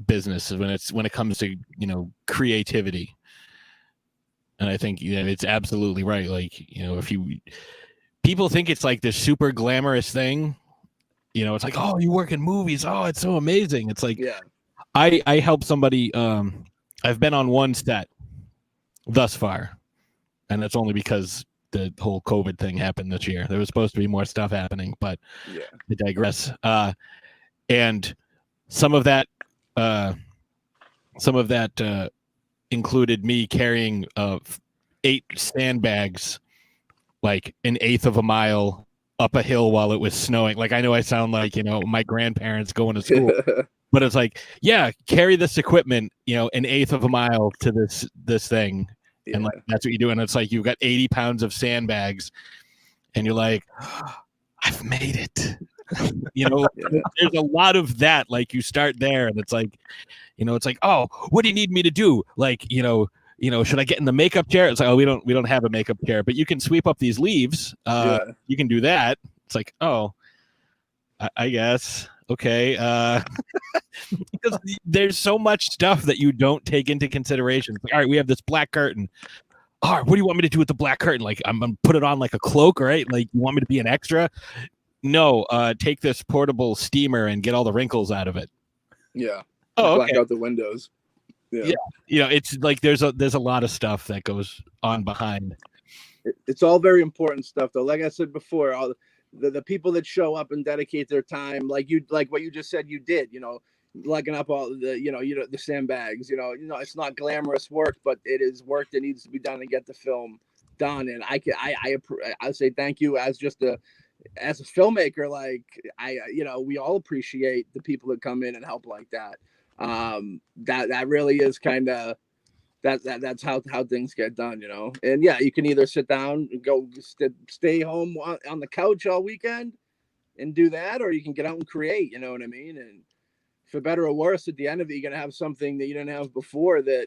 business when it comes to, creativity. And I think it's absolutely right. Like, people think it's like this super glamorous thing, it's like, oh, you work in movies. Oh, it's so amazing. It's like, I help somebody, I've been on one set thus far, and that's only because the whole COVID thing happened this year. There was supposed to be more stuff happening, but I digress. And some of that included me carrying 8 sandbags, like an eighth of a mile up a hill while it was snowing. Like, I know I sound like, my grandparents going to school. But it's like, carry this equipment, an eighth of a mile to this thing. Yeah. And like, that's what you do. And it's like, you've got 80 pounds of sandbags and you're like, oh, I've made it. There's a lot of that. Like, you start there and it's like, oh, what do you need me to do? Like, should I get in the makeup chair? It's like, oh, we don't have a makeup chair, but you can sweep up these leaves. You can do that. It's like, oh, I guess. Okay. Because there's so much stuff that you don't take into consideration. Like, all right, we have this black curtain. All right, what do you want me to do with the black curtain? Like, I'm going to put it on like a cloak, right? Like, you want me to be an extra? No, take this portable steamer and get all the wrinkles out of it. Yeah. Oh, Black okay. out the windows. Yeah. It's like there's a lot of stuff that goes on behind. It's all very important stuff, though. Like I said before, all the people that show up and dedicate their time, like what you just said you did, lugging up all the the sandbags, it's not glamorous work, but it is work that needs to be done to get the film done. And I say thank you as a filmmaker. Like we all appreciate the people that come in and help like that. That really is kind of that's how things get done, and yeah, you can either sit down and go stay home on the couch all weekend and do that, or you can get out and create, you know what I mean? And for better or worse, at the end of it, you're going to have something that you didn't have before that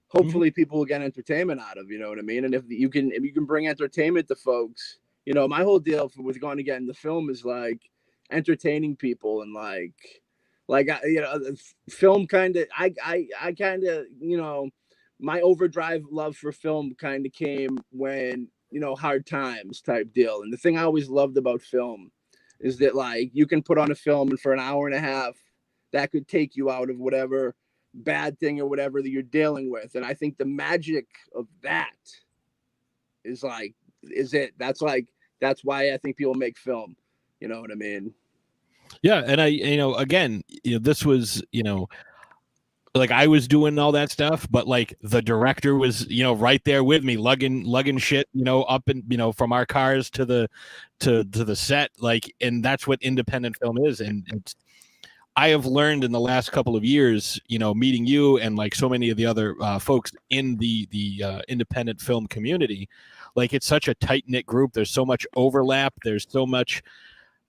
hopefully people will get entertainment out of, you know what I mean? And if you can bring entertainment to folks, my whole deal with going to get in the film is like entertaining people and film kind of, I kind of, my overdrive love for film kind of came when, hard times type deal. And the thing I always loved about film is that like you can put on a film and for an hour and a half that could take you out of whatever bad thing or whatever that you're dealing with. And I think the magic of that is it. That's why I think people make film. You know what I mean? Yeah. And again, this was, like I was doing all that stuff, but like the director was, right there with me, lugging shit, up and, from our cars to the set, like, and that's what independent film is. And I have learned in the last couple of years, meeting you and like so many of the other folks in the independent film community, like it's such a tight knit group. There's so much overlap. There's so much,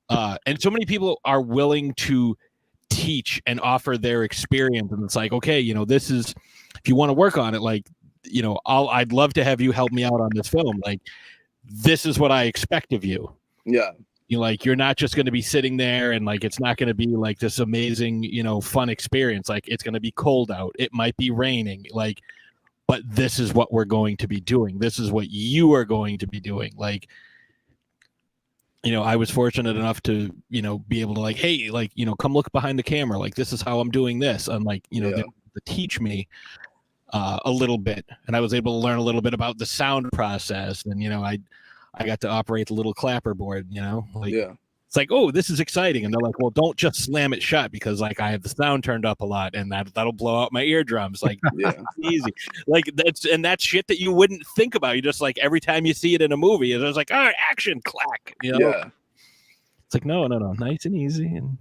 and so many people are willing to teach and offer their experience. And it's like, okay, this is, if you want to work on it, like, I'd love to have you help me out on this film. Like, this is what I expect of you. Yeah. You're not just going to be sitting there and like, it's not going to be like this amazing, fun experience. Like it's going to be cold out. It might be raining, like, but this is what we're going to be doing. This is what you are going to be doing. Like, I was fortunate enough to, be able to like, hey, like, come look behind the camera. Like, this is how I'm doing this. And like, to teach me a little bit. And I was able to learn a little bit about the sound process. And, I got to operate the little clapper board, like, it's like, oh, this is exciting. And they're like, well, don't just slam it shut because like I have the sound turned up a lot and that'll blow out my eardrums. Like, it's easy. Like that's shit that you wouldn't think about. You just like every time you see it in a movie, it's like, all right, action, clack. Yeah. It's like, no, nice and easy. And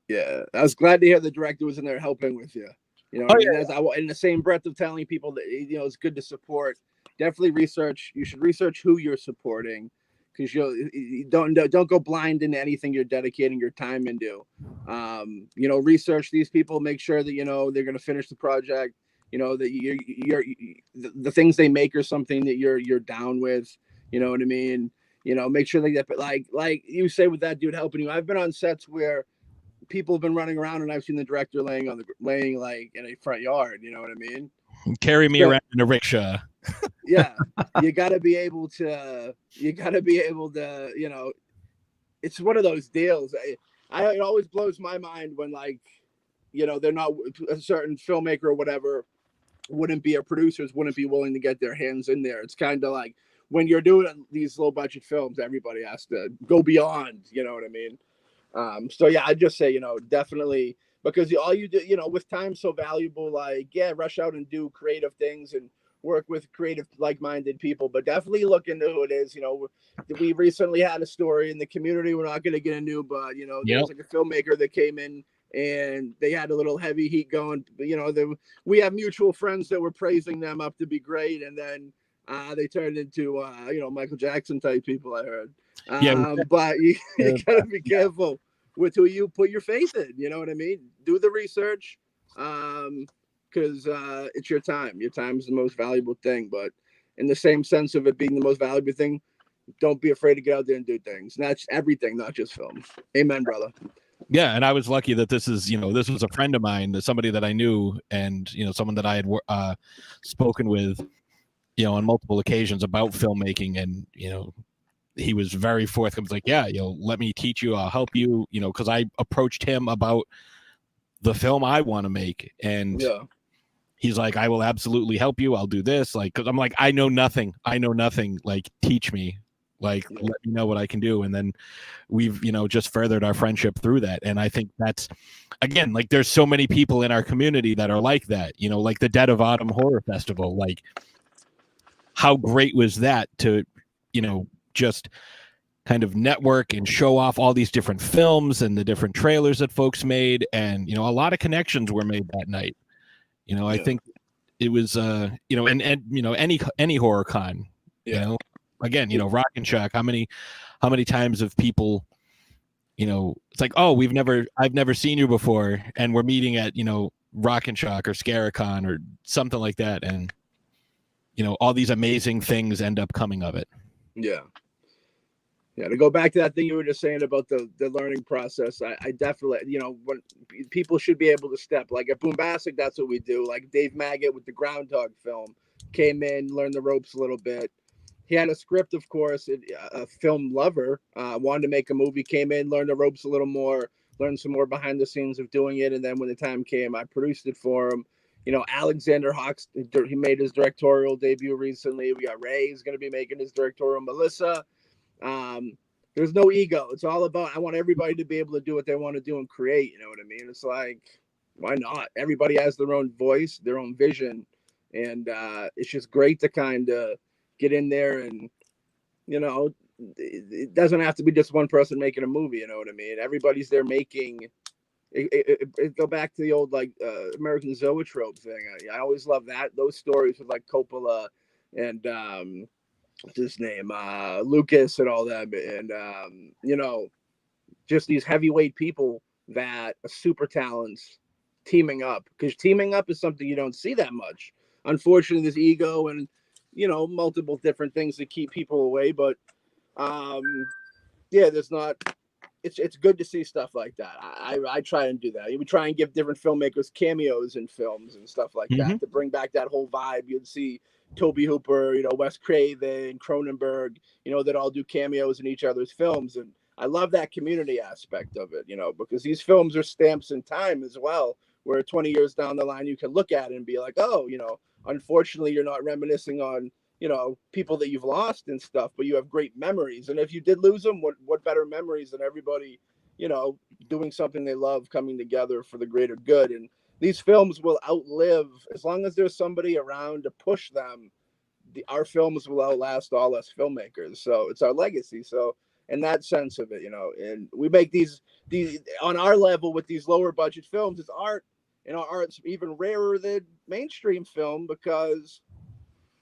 yeah, I was glad to hear the director was in there helping with you. In the same breath of telling people that it's good to support. Definitely research. You should research who you're supporting. Because you don't go blind into anything you're dedicating your time into. Research these people, make sure that they're going to finish the project. That the things they make are something that you're down with. You know what I mean? Make sure they get like you say with that dude helping you. I've been on sets where people have been running around and I've seen the director laying like in a front yard. You know what I mean? Carry me around in a rickshaw. Yeah, you got to be able to, it's one of those deals. It always blows my mind when they're not, a certain filmmaker or whatever producers wouldn't be willing to get their hands in there. It's kind of like when you're doing these low budget films, everybody has to go beyond, you know what I mean? So yeah, I'd just say, definitely, because all you do, with time so valuable, rush out and do creative things and work with creative, like-minded people, but definitely look into who it is. We recently had a story in the community. We're not going to get into, but there was like a filmmaker that came in and they had a little heavy heat going. We have mutual friends that were praising them up to be great, and then they turned into Michael Jackson type people, I heard. But you gotta be careful with who you put your faith in. You know what I mean? Do the research. because it's your time. Your time is the most valuable thing. But in the same sense of it being the most valuable thing, don't be afraid to get out there and do things. And that's everything, not just film. Amen, brother. Yeah, and I was lucky that this was a friend of mine, somebody that I knew, and someone that I had spoken with, on multiple occasions about filmmaking, and he was very forthcoming. Like, yeah, let me teach you, I'll help you, because I approached him about the film I want to make, and he's like, I will absolutely help you. I'll do this, like, because I'm like, I know nothing, like, teach me. Like, let me know what I can do. And then we've, just furthered our friendship through that. And I think that's, again, like, there's so many people in our community that are like that, like the Dead of Autumn Horror Festival. Like, how great was that to, just kind of network and show off all these different films and the different trailers that folks made. And, a lot of connections were made that night. I think it was, and any horror con, again, Rock and Shock, how many times have people, it's like, oh, I've never seen you before, and we're meeting at, Rock and Shock or Scaricon or something like that, and all these amazing things end up coming of it. Yeah. To go back to that thing you were just saying about the learning process, I definitely, when people should be able to step, like at BoomBastic, that's what we do. Like Dave Maggot with the Groundhog film came in, learned the ropes a little bit. He had a script, of course, a film lover, wanted to make a movie, came in, learned the ropes a little more, learned some more behind the scenes of doing it. And then when the time came, I produced it for him. Alexander Hawks, he made his directorial debut recently. We got Ray, who's going to be making his directorial. Melissa. There's no ego. It's all about, I want everybody to be able to do what they want to do and create. You know what I mean? It's like, why not? Everybody has their own voice, their own vision. And it's just great to kind of get in there and, it doesn't have to be just one person making a movie. You know what I mean? Everybody's there making it go back to the old, like, American Zoetrope thing. I always love that. Those stories with like Coppola and, what's his name? Lucas and all that. And, just these heavyweight people that are super talents teaming up, because teaming up is something you don't see that much. Unfortunately, there's ego and, multiple different things that keep people away. But, there's not, it's good to see stuff like that. I try and do that. We try and give different filmmakers cameos in films and stuff like that to bring back that whole vibe. You'd see Toby Hooper, Wes Craven, Cronenberg, that all do cameos in each other's films. And I love that community aspect of it, because these films are stamps in time as well, where 20 years down the line, you can look at it and be like, oh, unfortunately, you're not reminiscing on, people that you've lost and stuff, but you have great memories. And if you did lose them, what better memories than everybody, doing something they love, coming together for the greater good. And these films will outlive, as long as there's somebody around to push them, our films will outlast all us filmmakers. So it's our legacy. So in that sense of it, and we make these on our level with these lower budget films, it's art, and our art's even rarer than mainstream film because,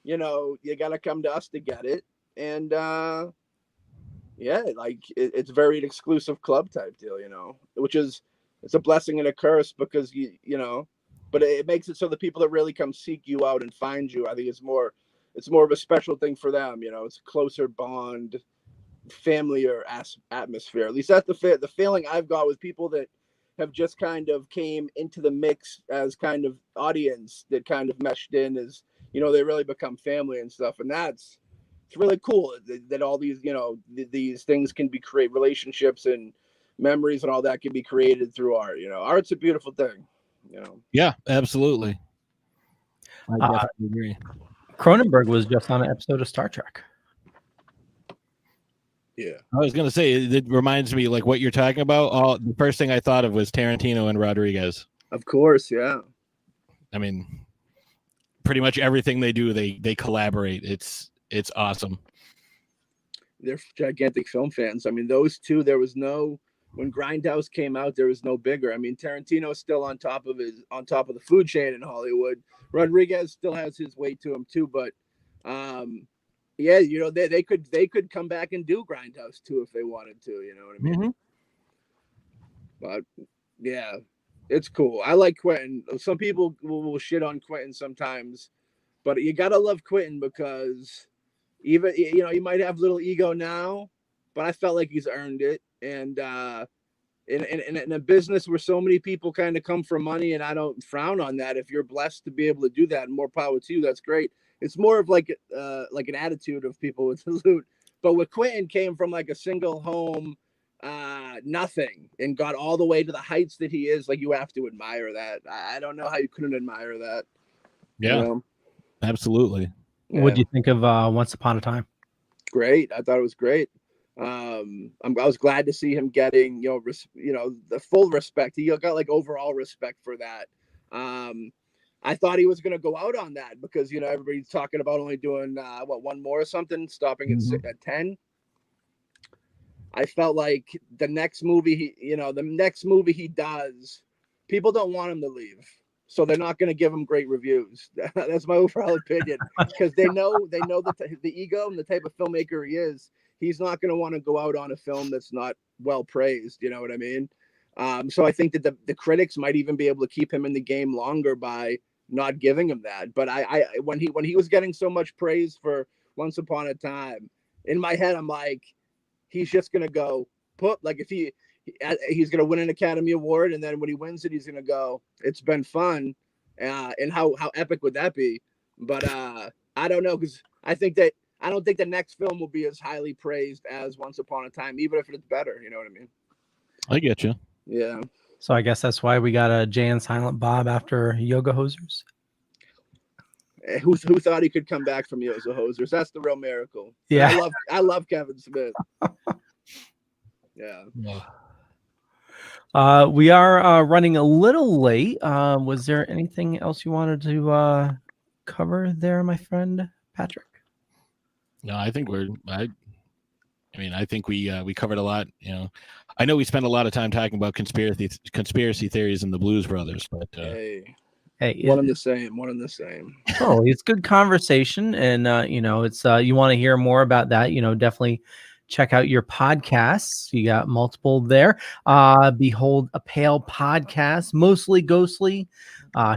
you got to come to us to get it. And it's very exclusive club type deal, which is, it's a blessing and a curse because but it makes it so the people that really come seek you out and find you, I think it's more of a special thing for them. It's a closer bond, familiar atmosphere. At least that's the feeling I've got with people that have just kind of came into the mix as kind of audience that kind of meshed in as, they really become family and stuff. And it's really cool that all these, these things can be create relationships and memories and all that can be created through art. Art's a beautiful thing. Yeah, absolutely. I definitely agree. Cronenberg was just on an episode of Star Trek. Yeah, I was gonna say it reminds me, like, what you're talking about. The first thing I thought of was Tarantino and Rodriguez. Of course, yeah. I mean, pretty much everything they do, they collaborate. It's awesome. They're gigantic film fans. I mean, those two, when Grindhouse came out, there was no bigger. I mean, Tarantino's still on top of the food chain in Hollywood. Rodriguez still has his weight to him too, but they could come back and do Grindhouse too if they wanted to, you know what I mean? Mm-hmm. But yeah, It's cool. I like Quentin. Some people will shit on Quentin sometimes, but you gotta love Quentin because even he might have little ego now, but I felt like he's earned it. And in a business where so many people kind of come for money, and I don't frown on that. If you're blessed to be able to do that, and more power to you, that's great. It's more of like an attitude of people with the loot. But with Quentin came from like a single home, nothing, and got all the way to the heights that he is. Like, you have to admire that. I don't know how you couldn't admire that. Yeah, absolutely. What do you think of Once Upon a Time? Great. I thought it was great. I was glad to see him getting the full respect. He got like overall respect for that. I thought he was going to go out on that because everybody's talking about only doing one more or something, stopping at 10. I felt like the next movie he does, people don't want him to leave, so they're not going to give him great reviews. That's my overall opinion, because they know the ego and the type of filmmaker he is. He's not going to want to go out on a film that's not well praised. You know what I mean? So I think that the critics might even be able to keep him in the game longer by not giving him that. But when he was getting so much praise for Once Upon a Time, in my head I'm like, he's just gonna go put, like, if he's gonna win an Academy Award, and then when he wins it, he's gonna go, it's been fun, and how epic would that be? But I don't know, because I don't think the next film will be as highly praised as Once Upon a Time, even if it's better. You know what I mean? I get you. Yeah. So I guess that's why we got a Jay and Silent Bob after Yoga Hosers. Who thought he could come back from Yoga Hosers? That's the real miracle. Yeah. I love Kevin Smith. Yeah. We are running a little late. Was there anything else you wanted to cover there, my friend Patrick? No, I think I think we covered a lot. I know we spent a lot of time talking about conspiracy theories and the Blues Brothers, but hey, one and the same. Oh, it's good conversation, and it's you want to hear more about that. Definitely check out your podcasts. You got multiple there. Behold a Pale podcast, mostly ghostly,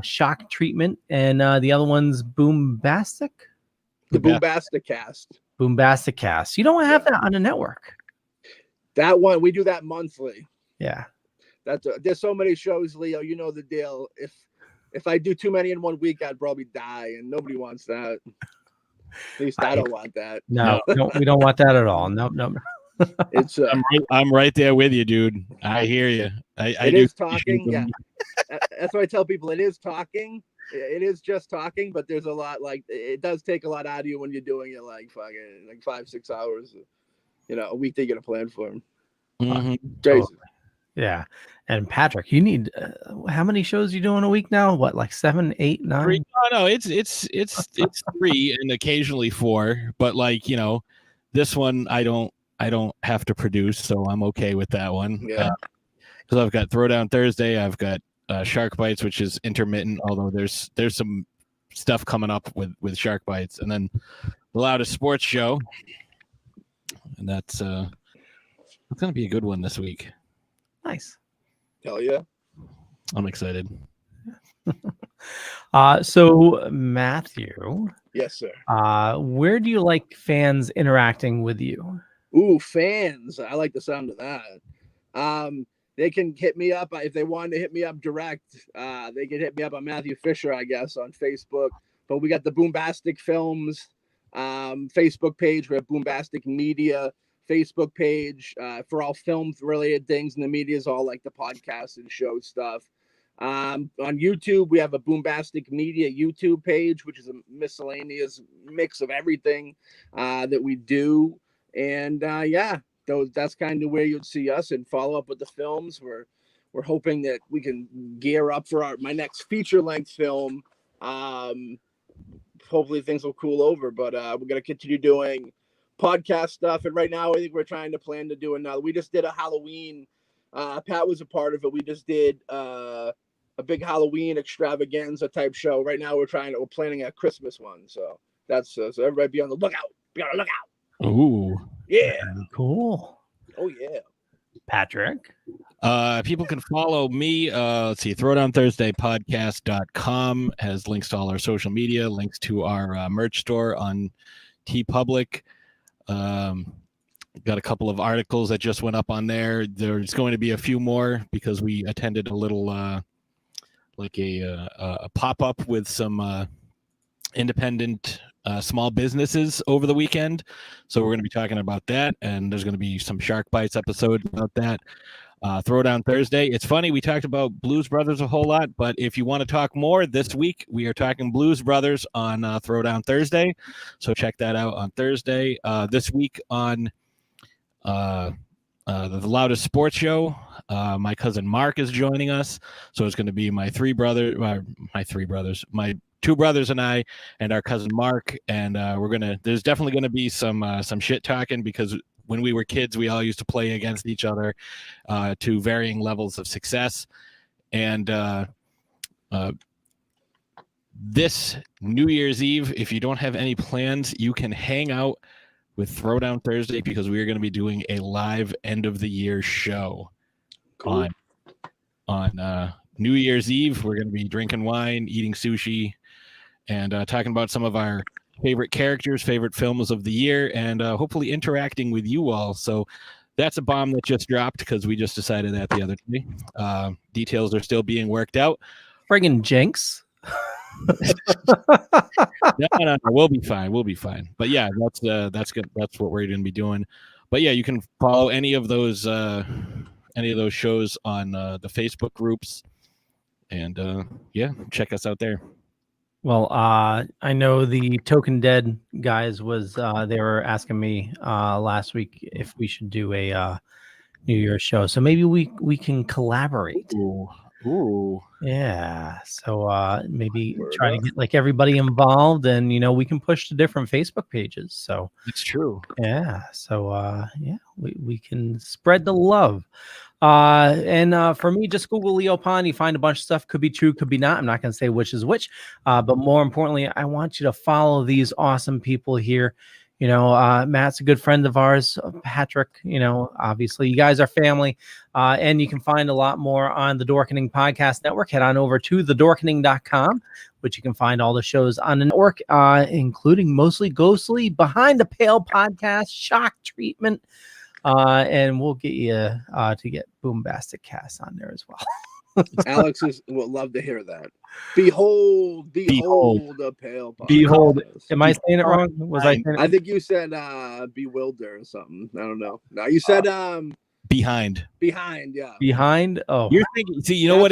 shock treatment, and the other one's BoomBastic. The BoomBastiCAST. BoomBastiCAST. You don't have that on a network. That one, we do that monthly. Yeah. There's so many shows, Leo. You know the deal. If I do too many in 1 week, I'd probably die, and nobody wants that. At least I don't want that. No, we don't want that at all. No. It's I'm right there with you, dude. I hear you. It is talking. Yeah. That's why I tell people it is talking. It is just talking, but there's a lot, like, it does take a lot out of you when you're doing it like fucking like 5-6 hours, a week they get a plan for them. Crazy. Yeah. And Patrick, you need how many shows you doing a week now? What, like 7, 8, 9? 3? No, it's 3 and occasionally 4, but this one I don't have to produce, so I'm okay with that one. Yeah. Because I've got Throwdown Thursday, I've got Shark Bites, which is intermittent, although there's some stuff coming up with Shark Bites, and then the Loudest Sports Show, and that's gonna be a good one this week. Nice. Hell yeah. I'm excited. So Matthew. Yes, sir. Where do you like fans interacting with you? Ooh, fans. I like the sound of that. They can hit me up if they want to hit me up direct. They can hit me up on Mathew Fisher, I guess, on Facebook. But we got the BoomBastic Films Facebook page. We have BoomBastic Media Facebook page for all film-related things, and the media is all like the podcast and show stuff. On YouTube, we have a BoomBastic Media YouTube page, which is a miscellaneous mix of everything that we do. And that's kind of where you'd see us and follow up with the films. We're hoping that we can gear up for my next feature-length film. Hopefully things will cool over, but we're going to continue doing podcast stuff. And right now, I think we're trying to plan to do another. We just did a Halloween. Pat was a part of it. We just did a big Halloween extravaganza type show. Right now, we're planning a Christmas one. So that's so everybody be on the lookout. Be on the lookout. Ooh. Yeah. Cool. Oh yeah. Patrick. People can follow me. Let's see, Throwdown Thursday podcast.com has links to all our social media, links to our merch store on TeePublic. Got a couple of articles that just went up on there. There's going to be a few more because we attended a little like a pop-up with some independent small businesses over the weekend. So we're going to be talking about that, and there's going to be some Shark Bites episodes about that. Throwdown Thursday. It's funny, we talked about Blues Brothers a whole lot, but if you want to talk more this week, we are talking Blues Brothers on Throwdown Thursday. So check that out on Thursday. This week on the Loudest Sports Show, my cousin Mark is joining us. So it's going to be my two brothers and I and our cousin Mark, and there's definitely going to be some shit talking, because when we were kids, we all used to play against each other to varying levels of success. And this New Year's Eve, if you don't have any plans, you can hang out with Throwdown Thursday, because we are going to be doing a live end of the year show. Cool. on New Year's Eve. We're going to be drinking wine, eating sushi, and talking about some of our favorite characters, favorite films of the year, and hopefully interacting with you all. So that's a bomb that just dropped, because we just decided that the other day. Details are still being worked out. Friggin' jinx. No, we'll be fine. We'll be fine. But yeah, that's good. That's what we're going to be doing. But yeah, you can follow any of those shows on the Facebook groups, and yeah, check us out there. Well, I know the Token Dead guys they were asking me last week if we should do a New Year's show. So maybe we can collaborate. Ooh. Yeah. So maybe try to get like everybody involved, and we can push to different Facebook pages. So it's true. Yeah. So yeah, we can spread the love. And for me, just Google Leo Pond. You find a bunch of stuff. Could be true, could be not. I'm not going to say which is which. But more importantly, I want you to follow these awesome people here. Matt's a good friend of ours. Patrick, obviously you guys are family. And you can find a lot more on the Dorkening Podcast Network. Head on over to thedorkening.com, which you can find all the shows on the network, including Mostly Ghostly, Behind the Pale Podcast, Shock Treatment. And we'll get you to get BoomBastiCAST on there as well. Alex will love to hear that. Behold the pale podcast. Behold. Am I saying it wrong? I think you said bewilder or something. I don't know. No, you said behind. Behind, yeah. Behind. Oh, you're thinking. See, you know what?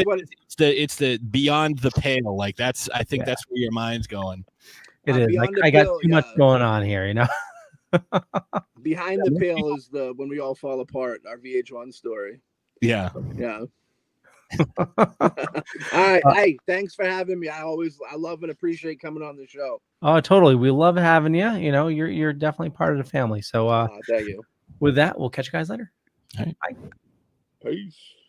It's the beyond the pale. Like I think that's where your mind's going. It is. Like I got too much going on here. Behind the pale is when we all fall apart. Our VH1 story. Yeah. Yeah. All right. Hey, thanks for having me. I love and appreciate coming on the show. Oh, totally. We love having you. You're definitely part of the family. So thank you. With that, we'll catch you guys later. All right. Bye. Peace.